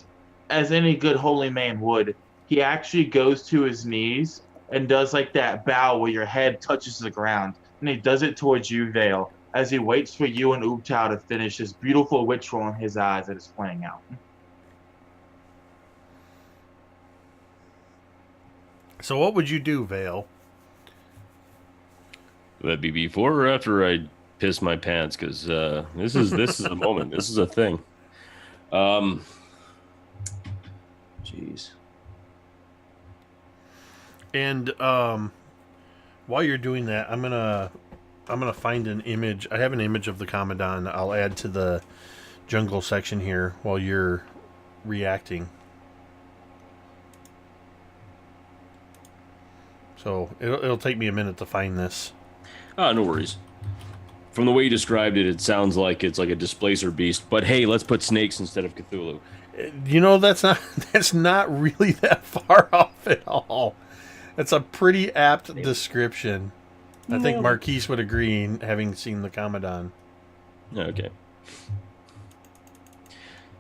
as any good holy man would, he actually goes to his knees and does like that bow where your head touches the ground. And he does it towards you, Vale, as he waits for you and Ubtao to finish this beautiful ritual in his eyes that is playing out. So what would you do, Vale? Would that be before or after I piss my pants? Because this is a moment. This is a thing. Jeez. And while you're doing that, I'm gonna find an image. I have an image of the Commandant. I'll add to the jungle section here while you're reacting. So it'll take me a minute to find this. Oh, no worries. From the way you described it, it sounds like it's like a displacer beast. But hey, let's put snakes instead of Cthulhu. You know, that's not really that far off at all. That's a pretty apt description. I think Marquise would agree, having seen the Commandant. Okay.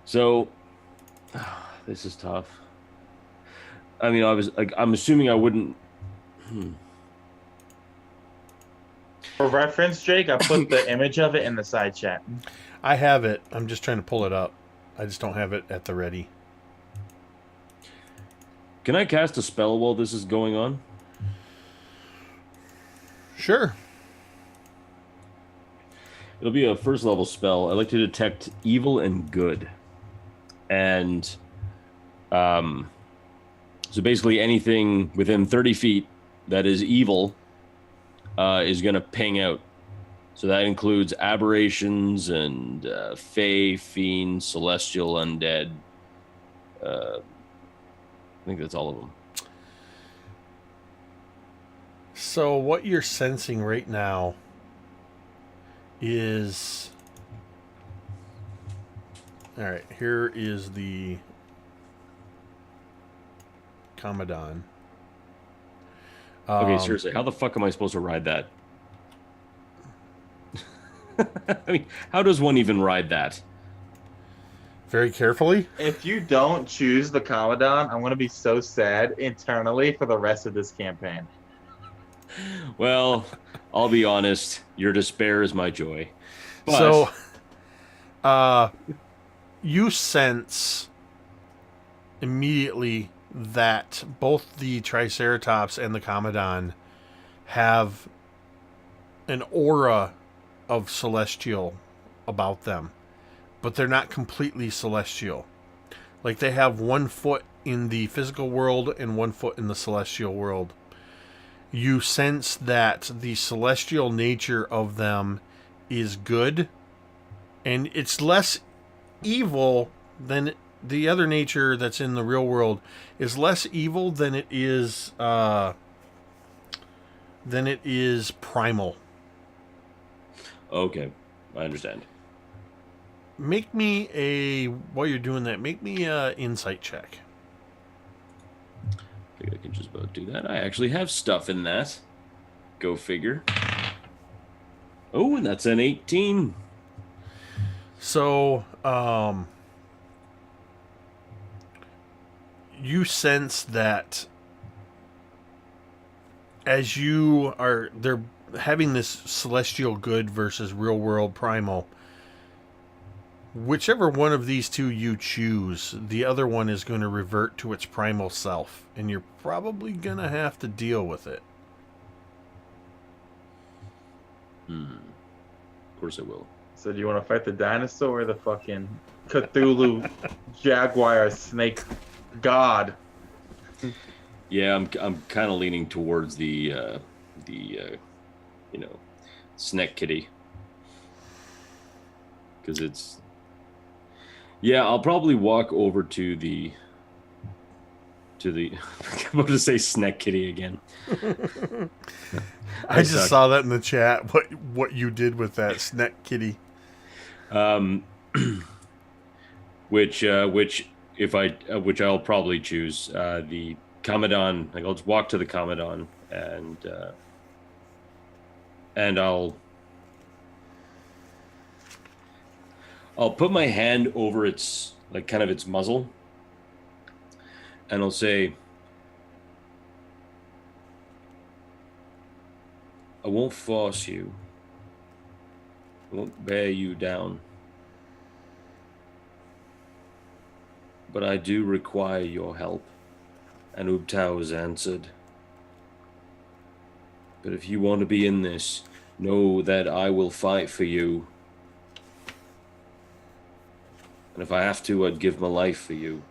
So, this is tough. I mean, I'm assuming I wouldn't. For reference, Jake, I put the image of it in the side chat. I have it. I'm just trying to pull it up. I just don't have it at the ready. Can I cast a spell while this is going on? Sure. It'll be a first level spell. I like to detect evil and good. And so basically anything within 30 feet that is evil is going to ping out. So that includes aberrations and fae, fiends, celestial, undead. I think that's all of them. So what you're sensing right now is... Alright, here is the Commandant. Okay, seriously, how the fuck am I supposed to ride that? I mean, how does one even ride that? Very carefully. If you don't choose the Commandant, I'm going to be so sad internally for the rest of this campaign. Well, I'll be honest. Your despair is my joy. But... So, you sense immediately that both the Triceratops and the Commandant have an aura of celestial about them, but they're not completely celestial. Like, they have 1 foot in the physical world and 1 foot in the celestial world. You sense that the celestial nature of them is good, and it's less evil than the other nature that's in the real world is less evil than it is primal. Okay, I understand. Make me while you're doing that, make me a insight check. I think I can just about do that. I actually have stuff in that. Go figure. Oh, and that's an 18. So, you sense that as they're having this celestial good versus real world primal, whichever one of these two you choose, the other one is going to revert to its primal self, and you're probably going to have to deal with it. Of course I will. So do you want to fight the dinosaur or the fucking Cthulhu jaguar snake god? Yeah, I'm kind of leaning towards the snack kitty, because it's. Yeah, I'll probably walk over to the. I'm about to say snack kitty again. I just saw that in the chat. What you did with that snack kitty? Which I'll probably choose the Commandant. Like, I'll just walk to the Commandant and I'll put my hand over its its muzzle, and I'll say, won't force you. I won't bear you down. But I do require your help. And Ubtao has answered. But if you want to be in this, know that I will fight for you. And if I have to, I'd give my life for you.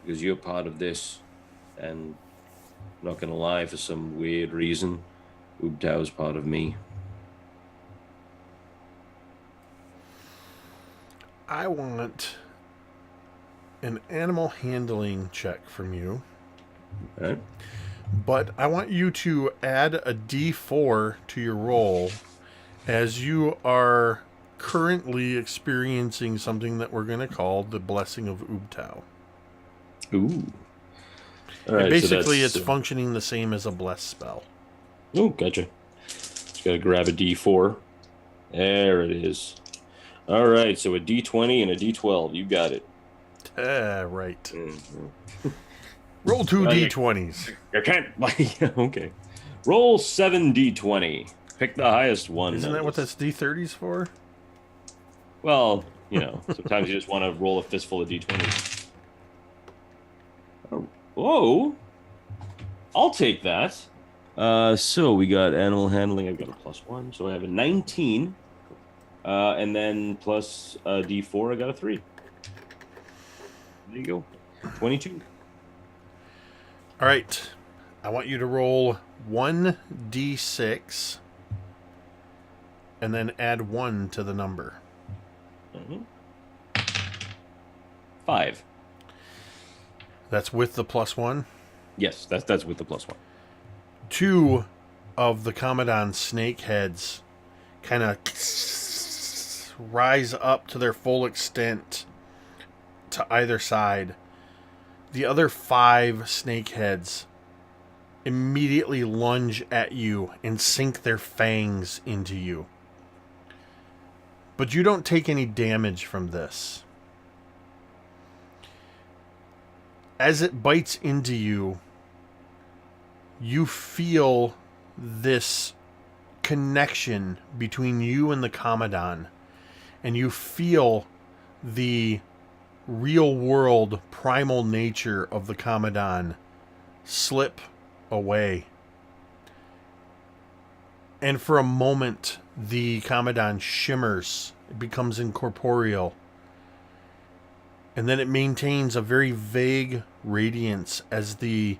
Because you're part of this. And I'm not going to lie, for some weird reason, Ubtao's part of me. I want an animal handling check from you. Okay. But I want you to add a D4 to your roll as you are currently experiencing something that we're going to call the Blessing of Ubtao. Ooh. All right, Basically, it's functioning the same as a bless spell. Oh, gotcha. Just got to grab a D4. There it is. All right, so a D20 and a D12. You got it. Right. Mm-hmm. Roll 2 D20s. You can't. Okay. Roll 7 D20. Pick the highest one. Isn't that what that's D30s for? Well, sometimes you just want to roll a fistful of D20s. Oh, I'll take that. So we got animal handling. I've got a +1, so I have a 19. And then plus a D4, I got a 3. There you go. 22. All right. I want you to roll 1d6 and then add 1 to the number. 5. That's with the +1? Yes, that's with the +1. 2 of the Commandant snake heads kind of rise up to their full extent to either side. The other 5 snake heads immediately lunge at you and sink their fangs into you. But you don't take any damage from this. As it bites into you, you feel this connection between you and the Commandant, and you feel the real world primal nature of the Commandant slip away. And for a moment, the Commandant shimmers. It becomes incorporeal. And then it maintains a very vague radiance as the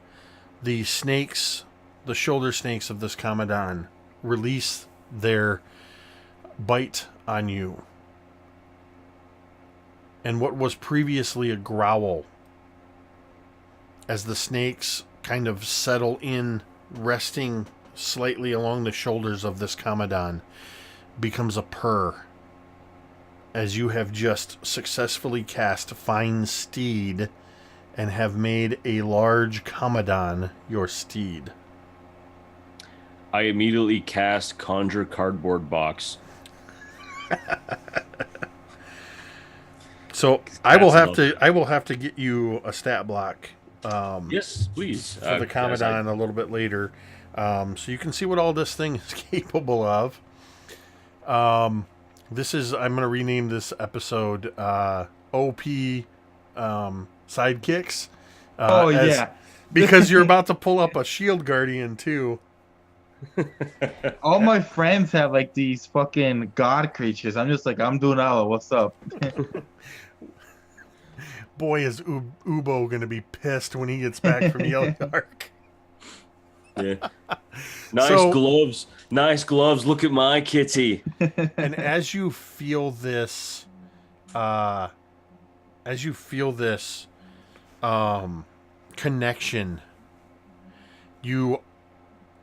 snakes, the shoulder snakes of this Commandant, release their bite on you. And what was previously a growl, as the snakes kind of settle in, resting slightly along the shoulders of this Commandant, becomes a purr, as you have just successfully cast Find Steed and have made a large Commandant your steed. I immediately cast Conjure Cardboard Box. So I will have to get you a stat block. Yes, please. For the Commandant a little bit later, so you can see what all this thing is capable of. I'm going to rename this episode OP Sidekicks. Because you're about to pull up a Shield Guardian too. All my friends have like these fucking god creatures. I'm just like, I'm doing all. What's up? Boy, is Ubo going to be pissed when he gets back from Yellow Dark. Yeah. Nice gloves. Look at my kitty. And as you feel this, connection, you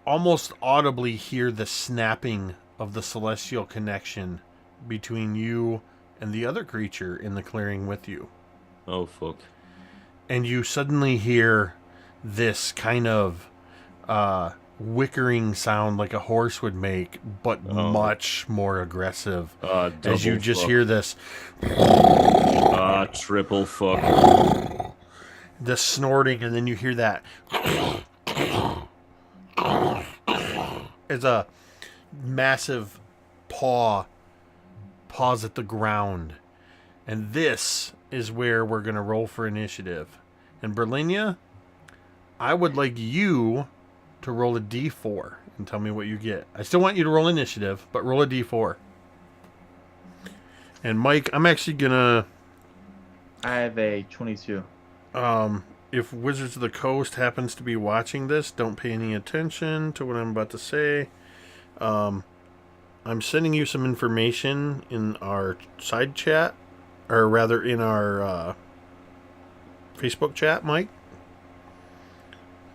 almost audibly hear the snapping of the celestial connection between you and the other creature in the clearing with you. Oh, fuck. And you suddenly hear this kind of whickering sound like a horse would make, but much more aggressive. As you just hear this. Triple fuck. The snorting, and then you hear that. As a massive paws at the ground. And this is where we're going to roll for initiative. And Brilinya, I would like you to roll a d4 and tell me what you get. I still want you to roll initiative, but roll a d4. And Mike, I'm actually going to... I have a 22. If Wizards of the Coast happens to be watching this, don't pay any attention to what I'm about to say. I'm sending you some information in our side chat, or rather in our Facebook chat, Mike,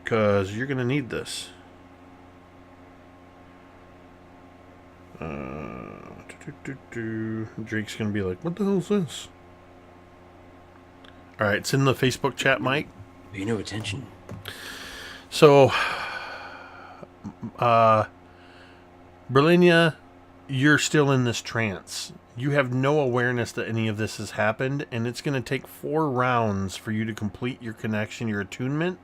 because you're going to need this. Drake's going to be like, what the hell is this? All right, it's in the Facebook chat, Mike. Pay no attention. So, Brilinya, you're still in this trance. You have no awareness that any of this has happened, and it's going to take 4 rounds for you to complete your connection, your attunement.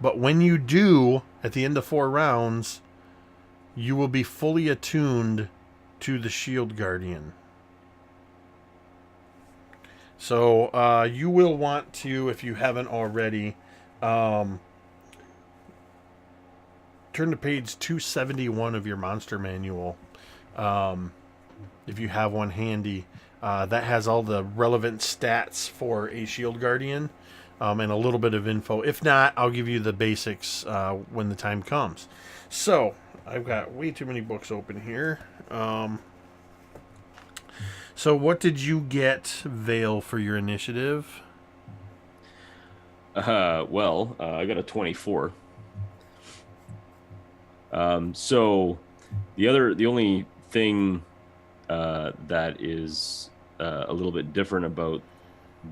But when you do, at the end of 4 rounds, you will be fully attuned to the Shield Guardian. So you will want to, if you haven't already, turn to page 271 of your monster manual. If you have one handy, that has all the relevant stats for a Shield Guardian and a little bit of info. If not, I'll give you the basics when the time comes. So I've got way too many books open here. So what did you get, Vale, for your initiative? I got a 24. So the only thing that is a little bit different about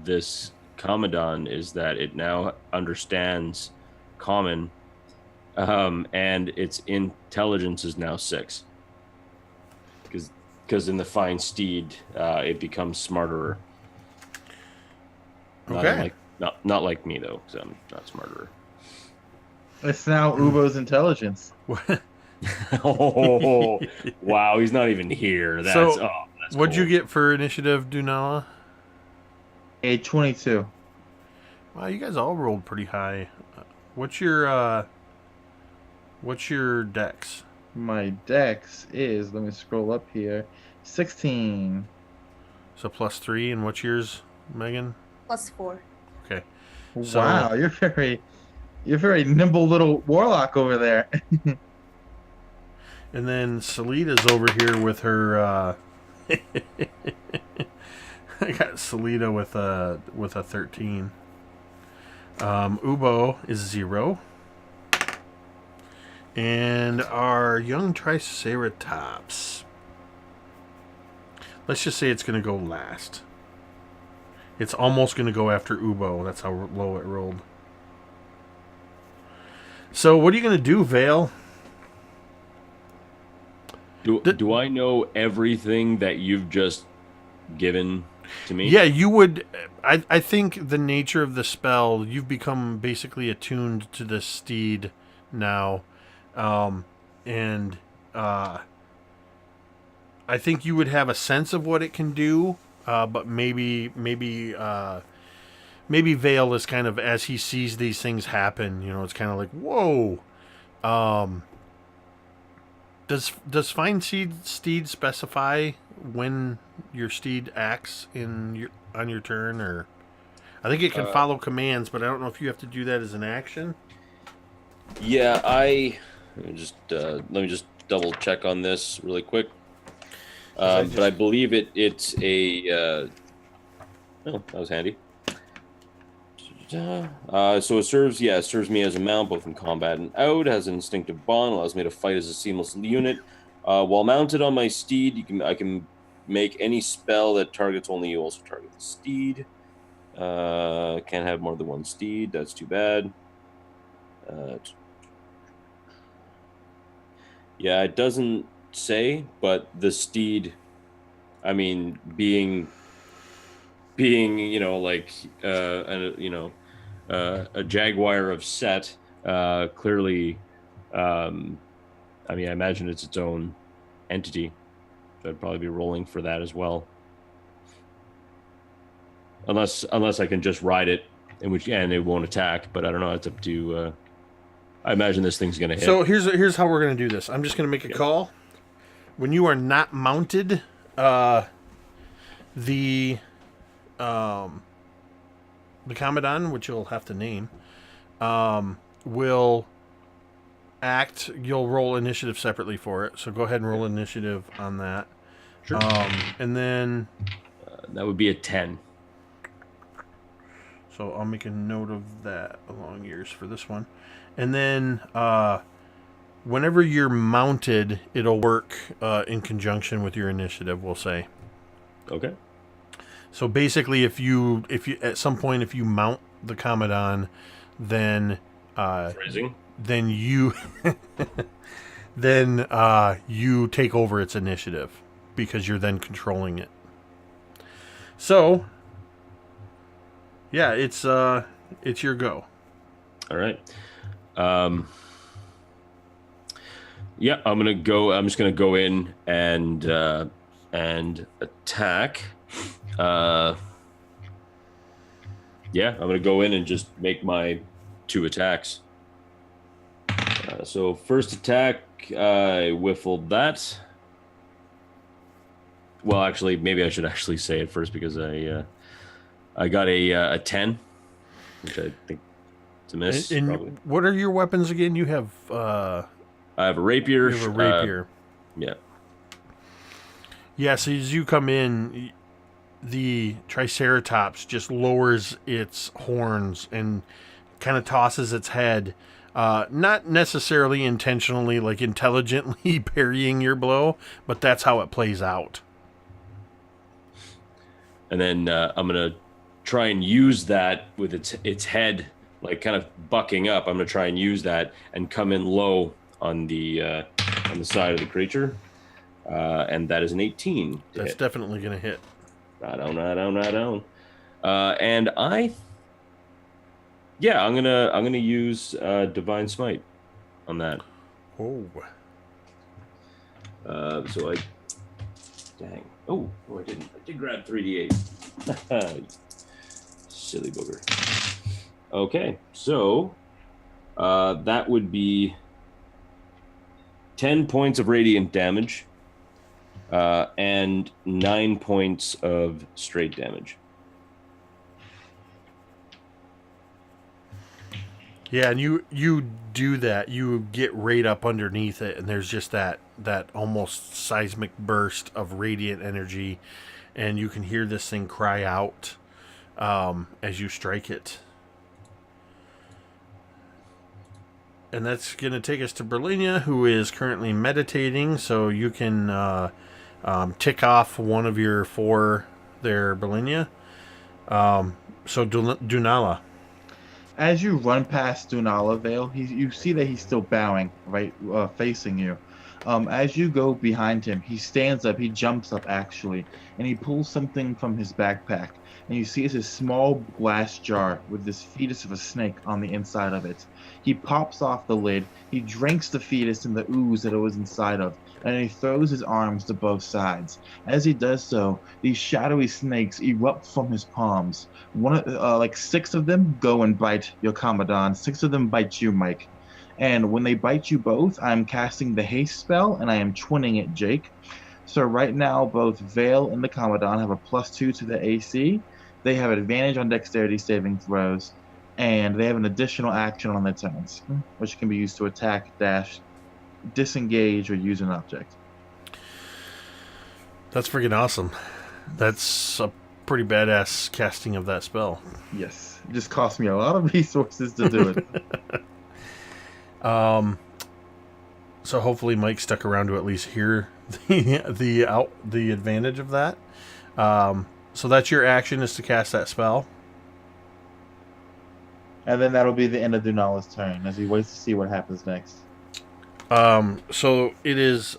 this Commandant is that it now understands Common, and its intelligence is now 6. Because in the Fine Steed, it becomes smarter. Okay. Not like me, though, because I'm not smarter. It's now Ubo's intelligence. Oh, wow, he's not even here. That's what'd cool. you get for initiative, Dunala? A 22. Wow, you guys all rolled pretty high. What's your dex? My dex is, let me scroll up here, 16. So +3, and what's yours, Megan? +4. Okay. Wow, you're very nimble little warlock over there. And then Salita's over here with her. I got Salita with a 13. Ubo is 0. And our young Triceratops, let's just say it's going to go last. It's almost going to go after Ubo. That's how low it rolled. So what are you going to do, Vale? Do I know everything that you've just given to me? Yeah, you would. I think the nature of the spell, you've become basically attuned to this steed now. And I think you would have a sense of what it can do, but maybe Vale is kind of, as he sees these things happen, it's kind of like, whoa. Does Fine Steed specify when your steed acts on your turn, or I think it can follow commands, but I don't know if you have to do that as an action. Yeah, let me just double check on this really quick. But I believe it's a. Oh, that was handy. So it serves me as a mount both in combat and out. Has an instinctive bond, allows me to fight as a seamless unit. While mounted on my steed, I can make any spell that targets only you. Also target the steed. Can't have more than one steed. That's too bad. Yeah, it doesn't say, but the steed, I mean, being a jaguar of Set, clearly, I imagine it's its own entity. So I'd probably be rolling for that as well. Unless I can just ride it, and it won't attack. But I don't know. It's up to. I imagine this thing's gonna hit. So here's how we're gonna do this. I'm just gonna make a call. When you are not mounted, the Commandant, which you'll have to name, will act. You'll roll initiative separately for it. So go ahead and roll initiative on that. Sure. And then that would be a 10. So I'll make a note of that along yours for this one. And then whenever you're mounted, it'll work in conjunction with your initiative, we'll say. Okay. So basically, if you at some point if you mount the Commandant, then Phrasing. then you you take over its initiative because you're then controlling it. So yeah, it's your go. All right. Yeah, I'm just gonna go in and attack. Yeah, I'm gonna go in and just make my 2 attacks. So first attack, I whiffled that. Well, actually, maybe I should actually say it first because I got a 10, which I think it's a miss. And probably. What are your weapons again? You have I have a rapier. you have a rapier. Yeah. Yeah, so as you come in, the Triceratops just lowers its horns and kind of tosses its head. Not necessarily intentionally, like intelligently parrying your blow, but that's how it plays out. And then I'm going to try and use that with its head, like kind of bucking up. I'm going to try and use that and come in low on the side of the creature. And that is an 18. That's definitely going to hit. I don't. And I'm gonna use Divine Smite on that. Oh. So dang. Oh, I didn't. I did grab 3d8. Silly booger. Okay, so that would be 10 points of radiant damage. And 9 points of straight damage. Yeah, and you do that. You get right up underneath it, and there's just that almost seismic burst of radiant energy, and you can hear this thing cry out as you strike it. And that's going to take us to Brilinya, who is currently meditating, so you can tick off one of your 4 there, Brilinya. So Dunala. As you run past Dunala, Vale, you see that he's still bowing, right, facing you. As you go behind him, he stands up, he jumps up actually, and he pulls something from his backpack. And you see it's a small glass jar with this fetus of a snake on the inside of it. He pops off the lid, he drinks the fetus in the ooze that it was inside of, and he throws his arms to both sides. As he does so, these shadowy snakes erupt from his palms. 6 of them go and bite your Commandant, 6 of them bite you, Mike. And when they bite you both, I'm casting the haste spell, and I am twinning it, Jake. So right now, both Vale and the Commandant have a +2 to the AC. They have advantage on dexterity saving throws, and they have an additional action on their turns, which can be used to attack, dash, disengage, or use an object. That's freaking awesome. That's a pretty badass casting of that spell. Yes, it just cost me a lot of resources to do it. So hopefully Mike stuck around to at least hear the advantage of that. So that's your action, is to cast that spell. And then that'll be the end of Dunala's turn as he waits to see what happens next. So it is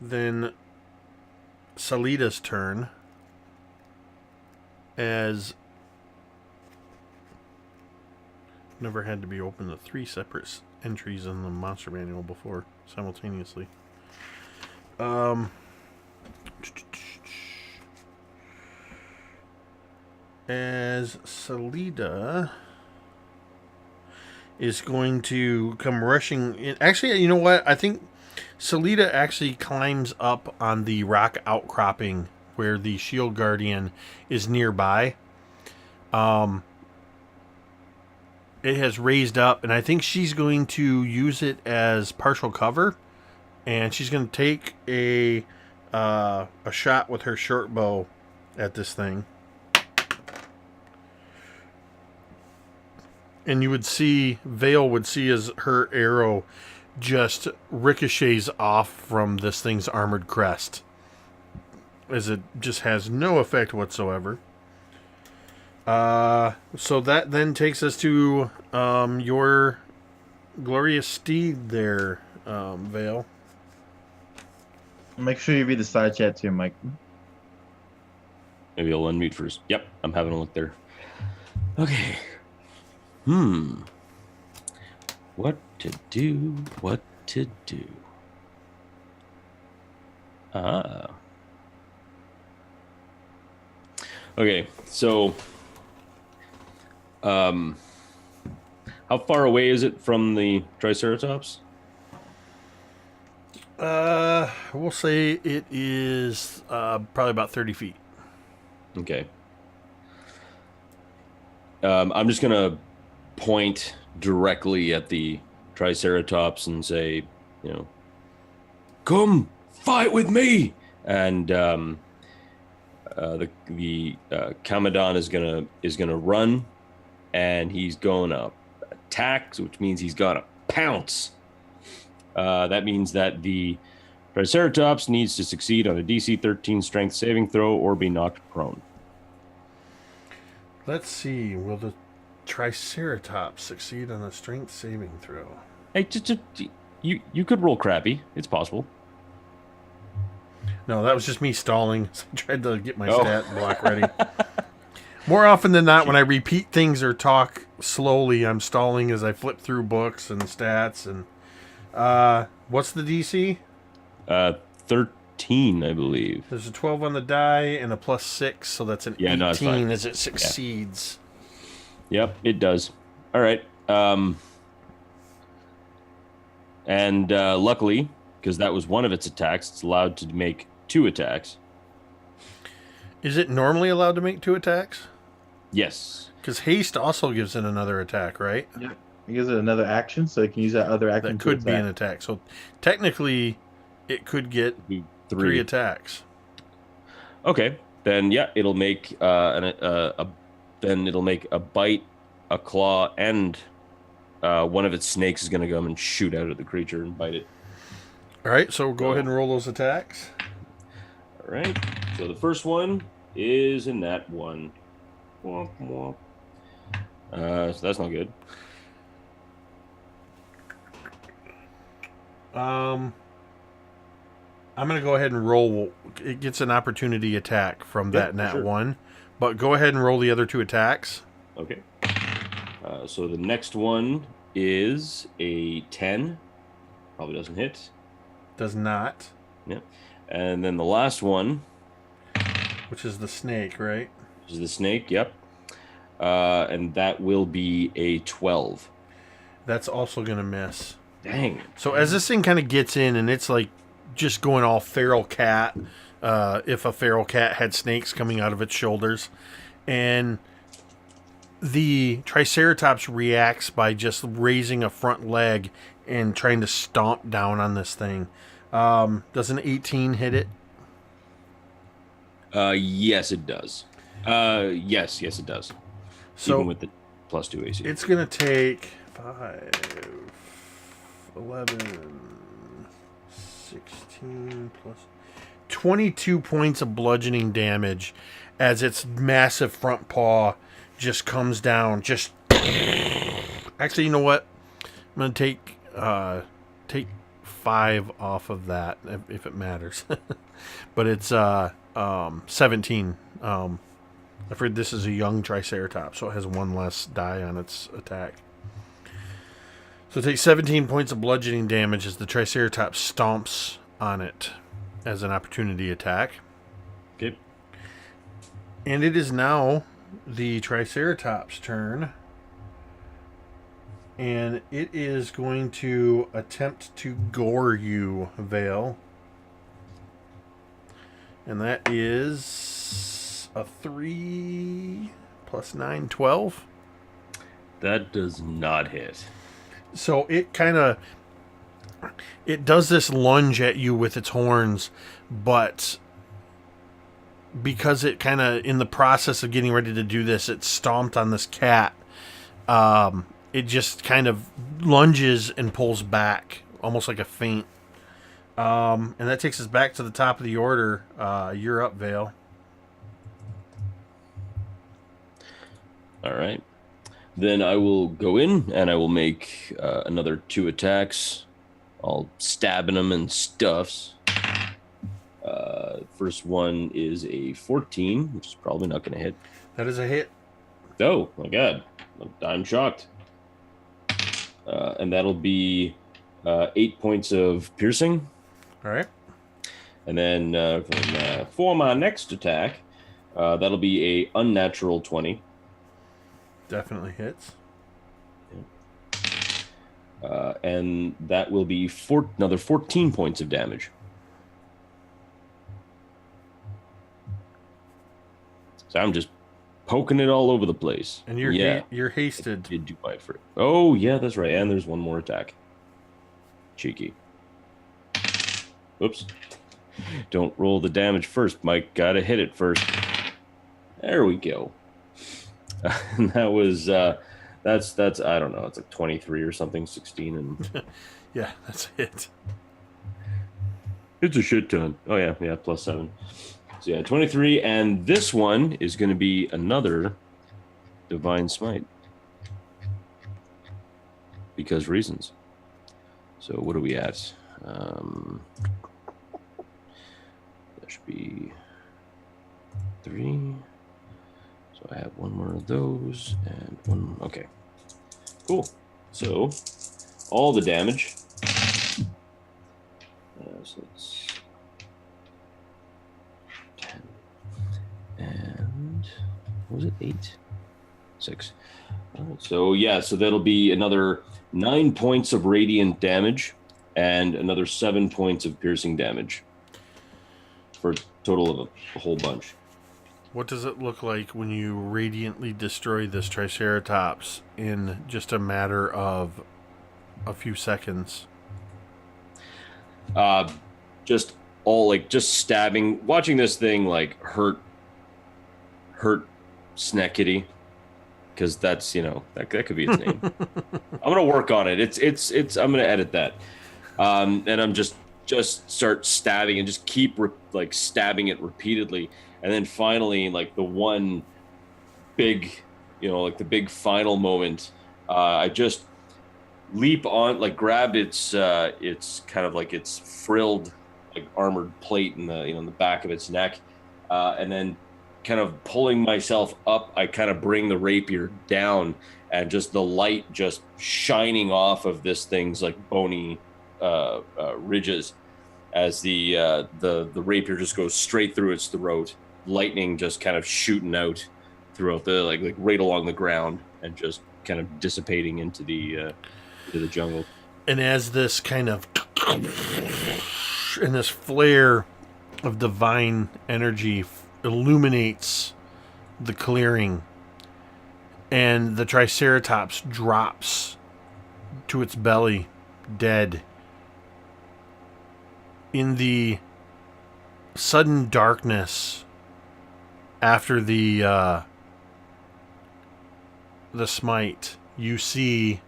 then Salida's turn, as never had to be open to 3 separate entries in the monster manual before simultaneously. As Salida is going to come rushing in. Actually, you know what? I think Salida actually climbs up on the rock outcropping where the shield guardian is nearby. It has raised up, and I think she's going to use it as partial cover, and she's going to take a shot with her short bow at this thing. And you would see, Vale would see as her arrow just ricochets off from this thing's armored crest, as it just has no effect whatsoever. So that then takes us to your glorious steed there, Vale. Make sure you read the side chat too, Mike. Maybe I'll unmute first. Yep, I'm having a look there. Okay. What to do? What to do? Okay, so how far away is it from the Triceratops? We'll say it is probably about 30 feet. Okay. I'm just gonna point directly at the Triceratops and say, come fight with me. And the Kamadon is gonna run, and he's gonna attack, which means he's gonna pounce. That means that the Triceratops needs to succeed on a DC 13 Strength saving throw or be knocked prone. Let's see. Will the Triceratops succeed on a strength saving throw? Hey, you could roll crappy. It's possible. No, that was just me stalling. I tried to get my stat block ready. More often than not, when I repeat things or talk slowly, I'm stalling as I flip through books and stats. And what's the DC? 13, I believe. There's a 12 on the die and a +6, so that's an 18 as it succeeds. Yeah. Yep, it does. All right. And luckily, because that was one of its attacks, it's allowed to make 2 attacks. Is it normally allowed to make 2 attacks? Yes. Because haste also gives it another attack, right? Yeah. It gives it another action, so it can use that other action. That could be an attack. So technically, it could get 3 attacks. Okay, then yeah, it'll make then it'll make a bite, a claw, and one of its snakes is going to come and shoot out at the creature and bite it. All right, so go ahead and roll those attacks. All right, so the first one is in that one. Womp, womp. So that's not good. I'm going to go ahead and roll. It gets an opportunity attack from that nat 1. But go ahead and roll the other 2 attacks. Okay. So the next one is a 10. Probably doesn't hit. Does not. Yep. And then the last one, which is the snake, right? Which is the snake, yep. And that will be a 12. That's also going to miss. Dang. So as this thing kind of gets in, and it's like just going all feral cat, if a feral cat had snakes coming out of its shoulders, and the Triceratops reacts by just raising a front leg and trying to stomp down on this thing. Does an 18 hit it? Yes, it does. Yes, it does. So even with the +2 AC. It's going to take 5, 11, 16 plus 22 points of bludgeoning damage as its massive front paw just comes down. Just actually, you know what? I'm going to take 5 off of that if it matters. But it's 17. I've heard this is a young Triceratops, so it has 1 less die on its attack. So take 17 points of bludgeoning damage as the Triceratops stomps on it as an opportunity attack. Okay. And it is now the Triceratops' turn. And it is going to attempt to gore you, Vale. And that is a 3 plus 9, 12. That does not hit. So it does this lunge at you with its horns, but because it kind of, in the process of getting ready to do this, it stomped on this cat. It just kind of lunges and pulls back, almost like a feint. And that takes us back to the top of the order. You're up, Vale. All right. Then I will go in and I will make another 2 attacks. All stabbing them and stuffs. First one is a 14, which is probably not going to hit. That is a hit. Oh, my God. I'm shocked. And that'll be 8 points of piercing. All right. And then for my next attack, that'll be a unnatural 20. Definitely hits. And that will be another 14 points of damage. So I'm just poking it all over the place. And you're hasted. Did do my for it. Oh, yeah, that's right. And there's one more attack. Cheeky. Oops. Don't roll the damage first, Mike. Gotta hit it first. There we go. And that was that's I don't know, it's like 23 or something, 16 and Yeah, that's a hit. It's a shit ton. Oh yeah, plus 7. So yeah, 23, and this one is going to be another Divine Smite. Because reasons. So what are we at? That should be 3. So I have one more of those and one. Okay, cool. So all the damage. So it's 10 and what was it? 8, 6. All right, so yeah, so that'll be another 9 points of radiant damage and another 7 points of piercing damage for a total of a whole bunch. What does it look like when you radiantly destroy this Triceratops in just a matter of a few seconds? Just stabbing, watching this thing like hurt Sneckity, because that's, that could be its name. I'm gonna work on it. It's I'm gonna edit that, and I'm just start stabbing and just keep stabbing it repeatedly. And then finally, like the one big, the big final moment, I just leap on, grabbed its kind of like its frilled, armored plate in the, in the back of its neck, and then kind of pulling myself up, I kind of bring the rapier down, and just the light just shining off of this thing's bony ridges, as the rapier just goes straight through its throat. Lightning just kind of shooting out throughout the like right along the ground and just kind of dissipating into the jungle. And as this kind of and this flare of divine energy illuminates the clearing, and the Triceratops drops to its belly, dead. In the sudden darkness after the smite, you see,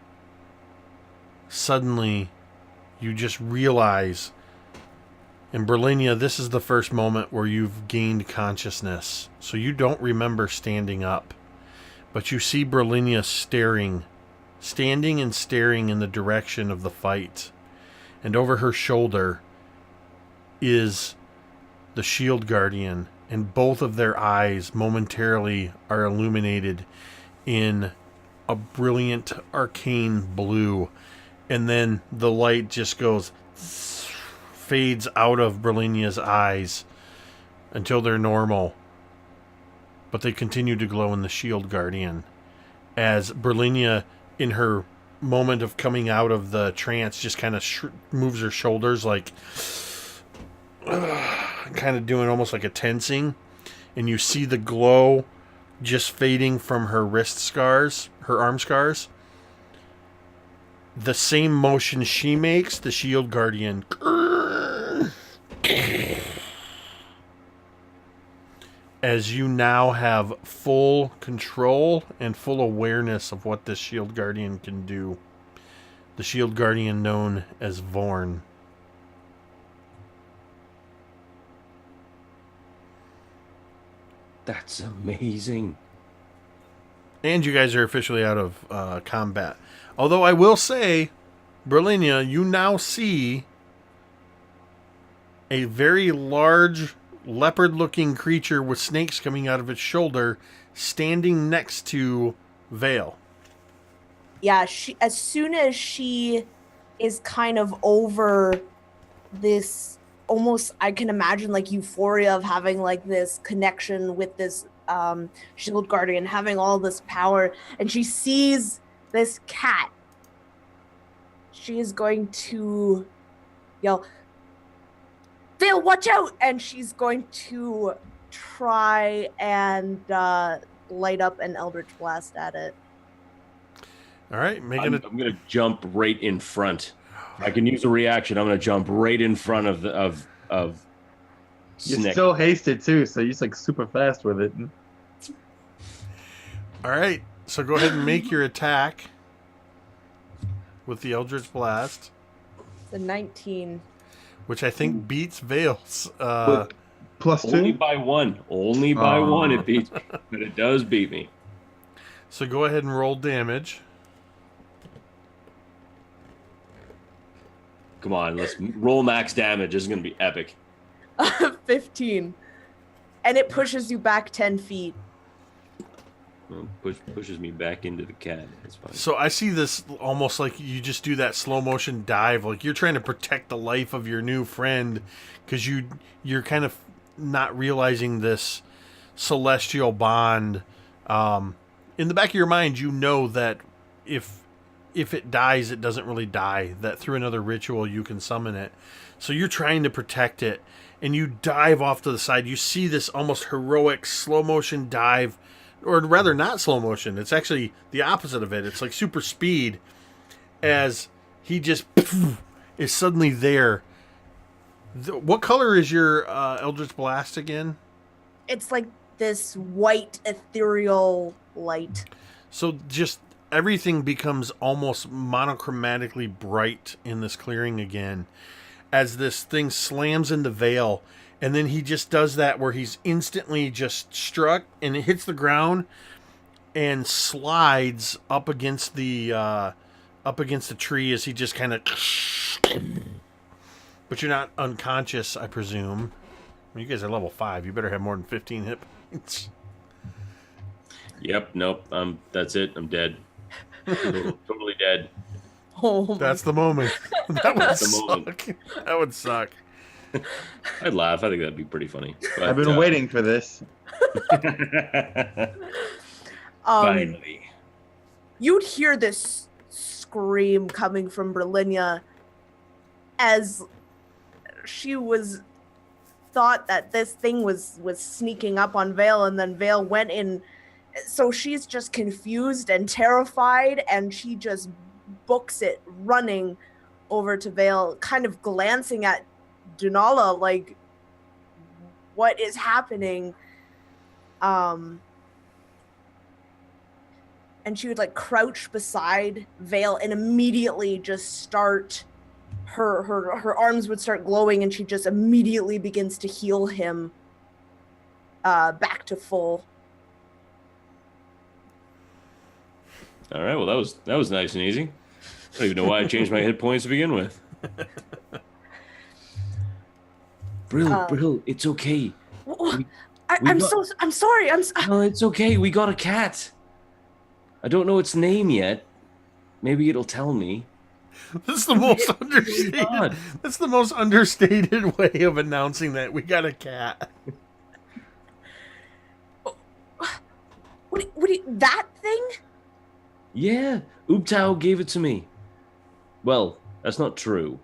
suddenly, you just realize, and Brilinya, this is the first moment where you've gained consciousness, so you don't remember standing up, but you see Brilinya standing and staring in the direction of the fight, and over her shoulder is the Shield Guardian, and both of their eyes momentarily are illuminated in a brilliant arcane blue, and then the light just goes, fades out of Brilinya's eyes until they're normal. But they continue to glow in the Shield Guardian. As Brilinya, in her moment of coming out of the trance, just kind of moves her shoulders like, kind of doing almost like a tensing. And you see the glow just fading from her wrist scars, her arm scars. The same motion she makes, the Shield Guardian. As you now have full control and full awareness of what this Shield Guardian can do. The Shield Guardian known as Vorn. That's amazing. And you guys are officially out of combat. Although I will say, Brilinya, you now see a very large leopard-looking creature with snakes coming out of its shoulder standing next to Vale. Yeah, as soon as she is kind of over this, almost, I can imagine like euphoria of having like this connection with this Shield Guardian, having all this power, and she sees this cat, she is going to yell, Vale, watch out! And she's going to try and light up an Eldritch Blast at it. All right, I'm going to jump right in front. I can use a reaction. I'm going to jump right in front of You're Snick. so hasted too, so you're just like super fast with it. All right, so go ahead and make your attack with the Eldritch Blast, It's a 19. which I think beats Vale's. Plus Only 2? by one. Only by Oh. one it beats me. But it does beat me. So go ahead and roll damage. Come on, let's roll max damage. This is going to be epic. 15. And it pushes you back 10 feet. Well, pushes me back into the cat. That's fine. So I see this almost like you just do that slow motion dive, like you're trying to protect the life of your new friend, because you're kind of not realizing this celestial bond. In the back of your mind, you know that if it dies, it doesn't really die. That through another ritual you can summon it. So you're trying to protect it, and you dive off to the side. You see this almost heroic slow motion dive. Or rather, not slow motion. It's actually the opposite of it. It's like super speed, as he just is suddenly there. What color is your Eldritch Blast again? It's like this white ethereal light. So just everything becomes almost monochromatically bright in this clearing again, as this thing slams into Vale. And then he just does that where he's instantly just struck and it hits the ground and slides up against the tree as he just kind of. But you're not unconscious, I presume. You guys are level 5. You better have more than 15 hit points. Yep, nope. That's it. I'm dead. Totally dead. Oh, That's the moment. That would That's the moment. suck. That would suck. I'd laugh. I think that'd be pretty funny. But, I've been waiting for this. Finally. You'd hear this scream coming from Brilinya as she thought that this thing was sneaking up on Vale, and then Vale went in. So she's just confused and terrified, and she just books it running over to Vale, kind of glancing at Dunala like, what is happening? And she would like crouch beside Vale and immediately just start her arms would start glowing, and she just immediately begins to heal him back to full. All right. Well, that was nice and easy. I don't even know why I changed my hit points to begin with. Brill, it's okay. I'm sorry. No, it's okay. We got a cat. I don't know its name yet. Maybe it'll tell me. That's the most understated. God. That's the most understated way of announcing that we got a cat. That thing? Yeah, Ubtao gave it to me. Well, that's not true.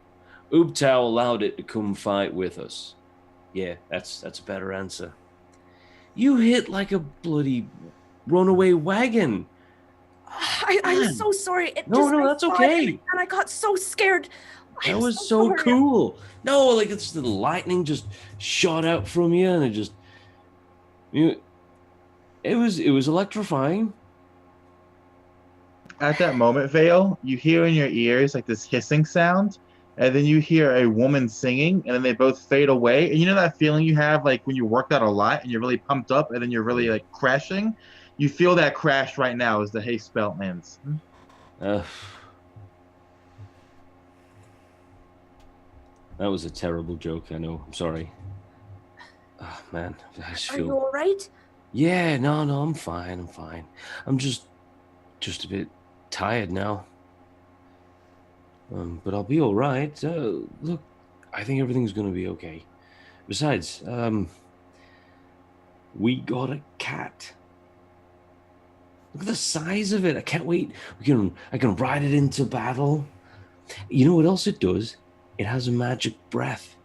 Ubtao allowed it to come fight with us. Yeah, that's a better answer. You hit like a bloody runaway wagon. I'm Man. so sorry. No, that's okay. And I got so scared. That I'm was so sorry. cool. No, like it's the lightning just shot out from you, and it was electrifying. At that moment, Vale, you hear in your ears like this hissing sound, and then you hear a woman singing, and then they both fade away. And you know that feeling you have like when you worked out a lot and you're really pumped up, and then you're really like crashing? You feel that crash right now as the haste spell ends. That was a terrible joke, I know. I'm sorry. Oh, man, I just Are feel... you all right? Yeah, no, I'm fine. I'm just a bit tired now. But I'll be all right. Look, I think everything's going to be okay. Besides, we got a cat. Look at the size of it. I can't wait. I can ride it into battle. You know what else it does? It has a magic breath.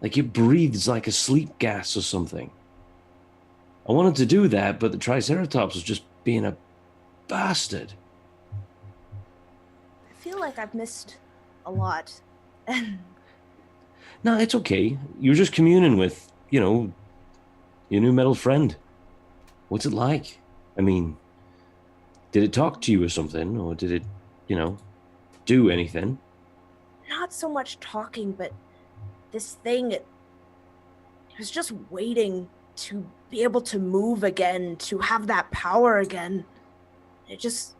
Like it breathes like a sleep gas or something. I wanted to do that, but the Triceratops was just being a bastard. I feel like I've missed a lot. No, it's okay. You're just communing with, your new metal friend. What's it like? I mean, did it talk to you or something? Or did it, do anything? Not so much talking, but this thing, it was just waiting to be able to move again, to have that power again. It just,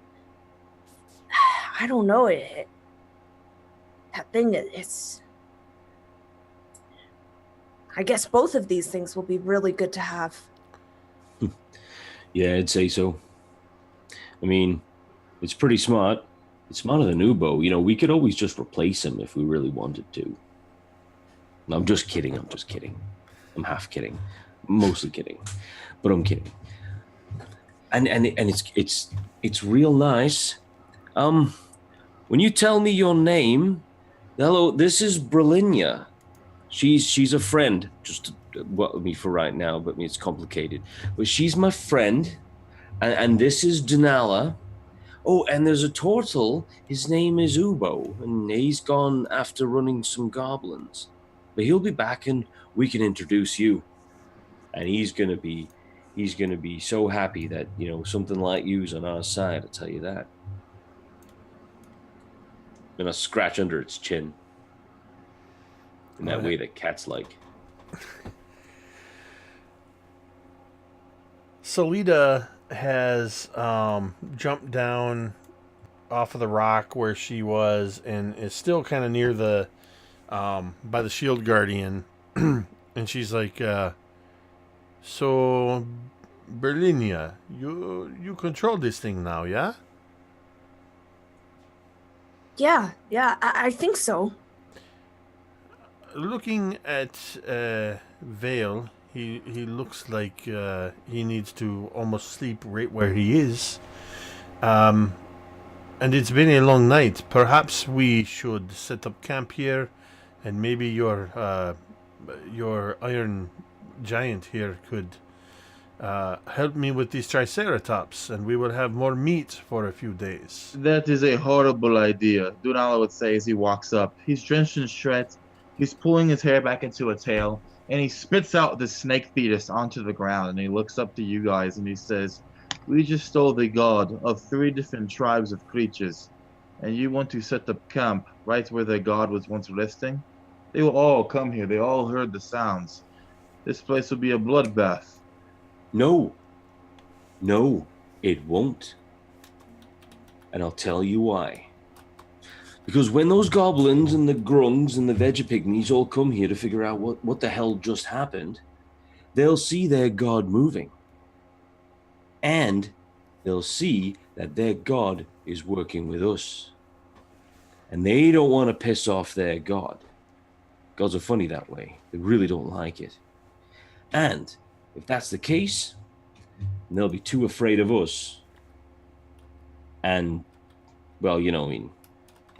I don't know, that thing, it's, I guess both of these things will be really good to have. Yeah, I'd say so. I mean, it's pretty smart. It's smarter than Ubo. We could always just replace him if we really wanted to. No, I'm just kidding. I'm half kidding. Mostly kidding. But I'm kidding. And it's real nice. When you tell me your name, hello, this is Brilinya. She's a friend. Just me for right now, but it's complicated. But she's my friend, and this is Denala. Oh, and there's a turtle. His name is Ubo, and he's gone after running some goblins. But he'll be back, and we can introduce you. And he's gonna be so happy that something like you's on our side. I'll tell you that. I'm gonna scratch under its chin in that way that cats like. Salida has jumped down off of the rock where she was and is still kind of near the by the shield guardian. And she's like, so Brilinya, you control this thing now, yeah? Yeah, I think so. Looking at Vale, he looks like he needs to almost sleep right where he is. And it's been a long night. Perhaps we should set up camp here, and maybe your iron giant here could help me with these Triceratops, and we will have more meat for a few days. That is a horrible idea, Dunala would say as he walks up. He's drenched in sweat. He's pulling his hair back into a tail, and he spits out the snake fetus onto the ground, and he looks up to you guys, and he says, we just stole the god of 3 different tribes of creatures, and you want to set up camp right where their god was once resting? They will all come here. They all heard the sounds. This place will be a bloodbath. No, it won't. And I'll tell you why. Because when those goblins and the grungs and the vegapygmies all come here to figure out what the hell just happened, they'll see their god moving. And they'll see that their god is working with us. and they don't want to piss off their god. Gods are funny that way. They really don't like it. And if that's the case, they'll be too afraid of us. And, well, you know, I mean,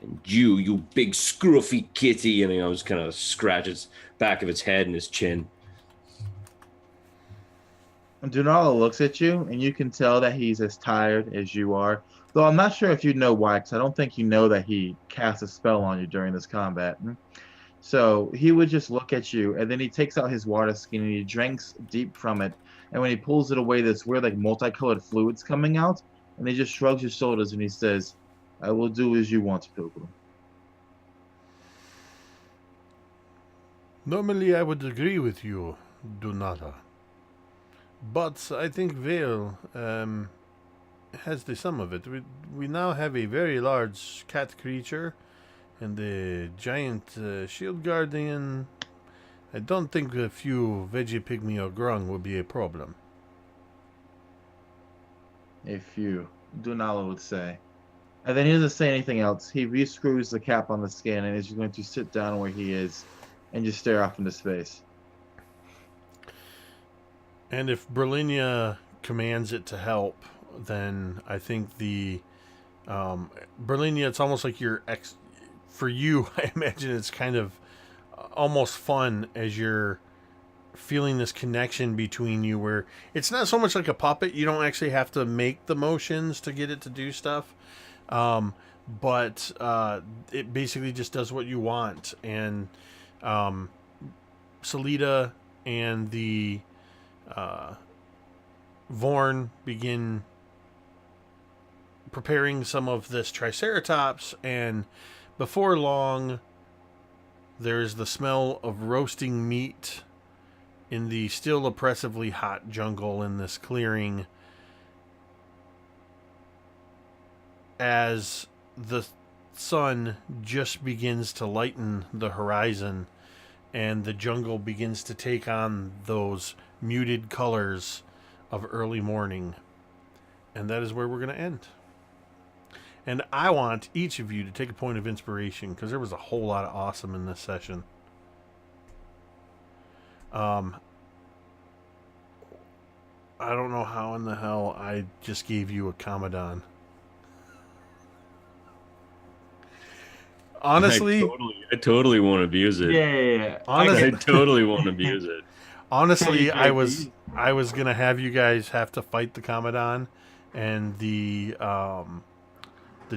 and you big scruffy kitty. And I was kind of scratch its back of its head and its chin. Dunala looks at you, and you can tell that he's as tired as you are. Though I'm not sure if you know why, because I don't think you know that he cast a spell on you during this combat. So he would just look at you, and then he takes out his water skin and he drinks deep from it. And when he pulls it away, there's weird, like, multicolored fluids coming out. And he just shrugs his shoulders and he says, "I will do as you want, Pilgrim." Normally I would agree with you, Dunata. But I think Vale has the sum of it. We now have a very large cat creature and a giant shield guardian. I don't think a few veggie pygmy or grung will be a problem. A few, Dunala would say. And then he doesn't say anything else. He rescrews the cap on the skin and is going to sit down where he is and just stare off into space. And if Brilinya commands it to help, then I think the Brilinya, it's almost like for you, I imagine it's kind of almost fun as you're feeling this connection between you, where it's not so much like a puppet. You don't actually have to make the motions to get it to do stuff. But it basically just does what you want. And Salida and the Vorn begin preparing some of this Triceratops, and before long there's the smell of roasting meat in the still oppressively hot jungle in this clearing as the sun just begins to lighten the horizon and the jungle begins to take on those muted colors of early morning. And that is where we're going to end. And I want each of you to take a point of inspiration, because there was a whole lot of awesome in this session. I don't know how in the hell I just gave you a Commodon. Honestly, I totally won't abuse it. Yeah. I totally won't abuse it. Honestly, I was gonna have you guys have to fight the Commodon, and the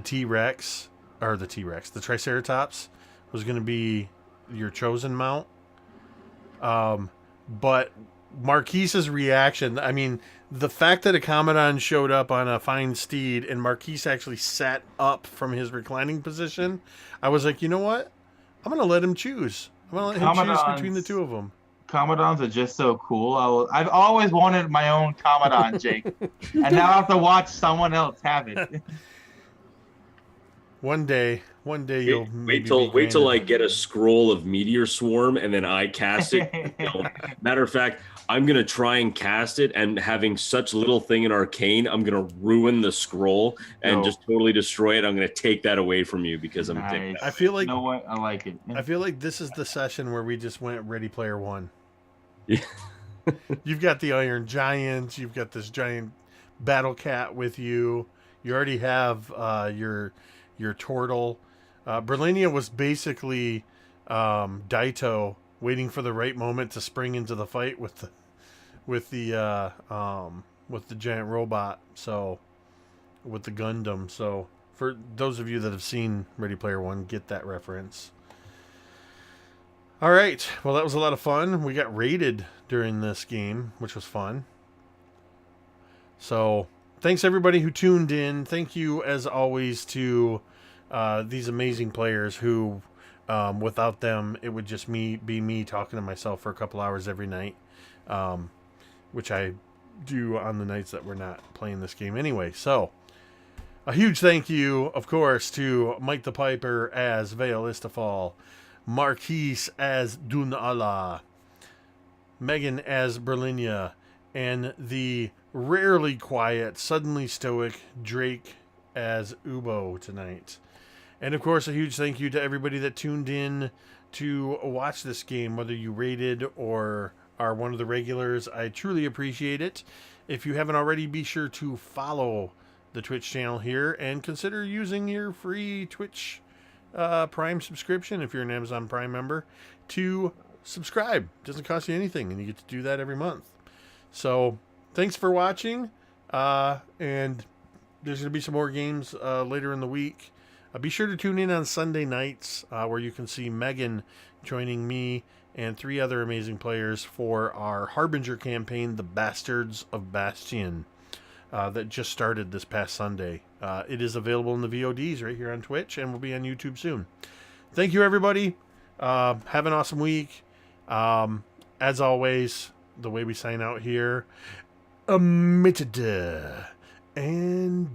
T-Rex, the Triceratops was gonna be your chosen mount. But Marquise's reaction, I mean, the fact that a Commodon showed up on a fine steed and Marquise actually sat up from his reclining position, I was like, you know what? I'm going to let him choose. I'm going to let him choose between the two of them. Commodons are just so cool. I've always wanted my own Commodon, Jake. And now I have to watch someone else have it. One day you'll wait till I get a scroll of Meteor Swarm and then I cast it. Matter of fact, I'm gonna try and cast it, and having such little thing in Arcane, I'm gonna ruin the scroll and just totally destroy it. I'm gonna take that away from you because nice. I feel like, you know what? I like it. I feel like this is the session where we just went Ready Player One. Yeah. You've got the Iron Giant. You've got this giant battle cat with you. You already have your turtle. Brilinya was basically Daito waiting for the right moment to spring into the fight with the giant robot. So with the Gundam. So for those of you that have seen Ready Player One, get that reference. All right. Well, that was a lot of fun. We got raided during this game, which was fun. So thanks everybody who tuned in. Thank you as always to these amazing players who, without them, it would just be me talking to myself for a couple hours every night, which I do on the nights that we're not playing this game anyway. So a huge thank you, of course, to Mike the Piper as Vale Istafall, Marquise as Dunala, Megan as Brilinya, and the rarely quiet, suddenly stoic Drake as Ubo tonight. And of course, a huge thank you to everybody that tuned in to watch this game, whether you rated or are one of the regulars. I truly appreciate it. If you haven't already, be sure to follow the Twitch channel here and consider using your free Twitch Prime subscription, if you're an Amazon Prime member, to subscribe. It doesn't cost you anything, and you get to do that every month. So thanks for watching, and there's going to be some more games later in the week. Be sure to tune in on Sunday nights, where you can see Megan joining me and 3 other amazing players for our Harbinger campaign, The Bastards of Bastion, that just started this past Sunday. It is available in the VODs right here on Twitch and will be on YouTube soon. Thank you, everybody. Have an awesome week. As always, the way we sign out here, omitted and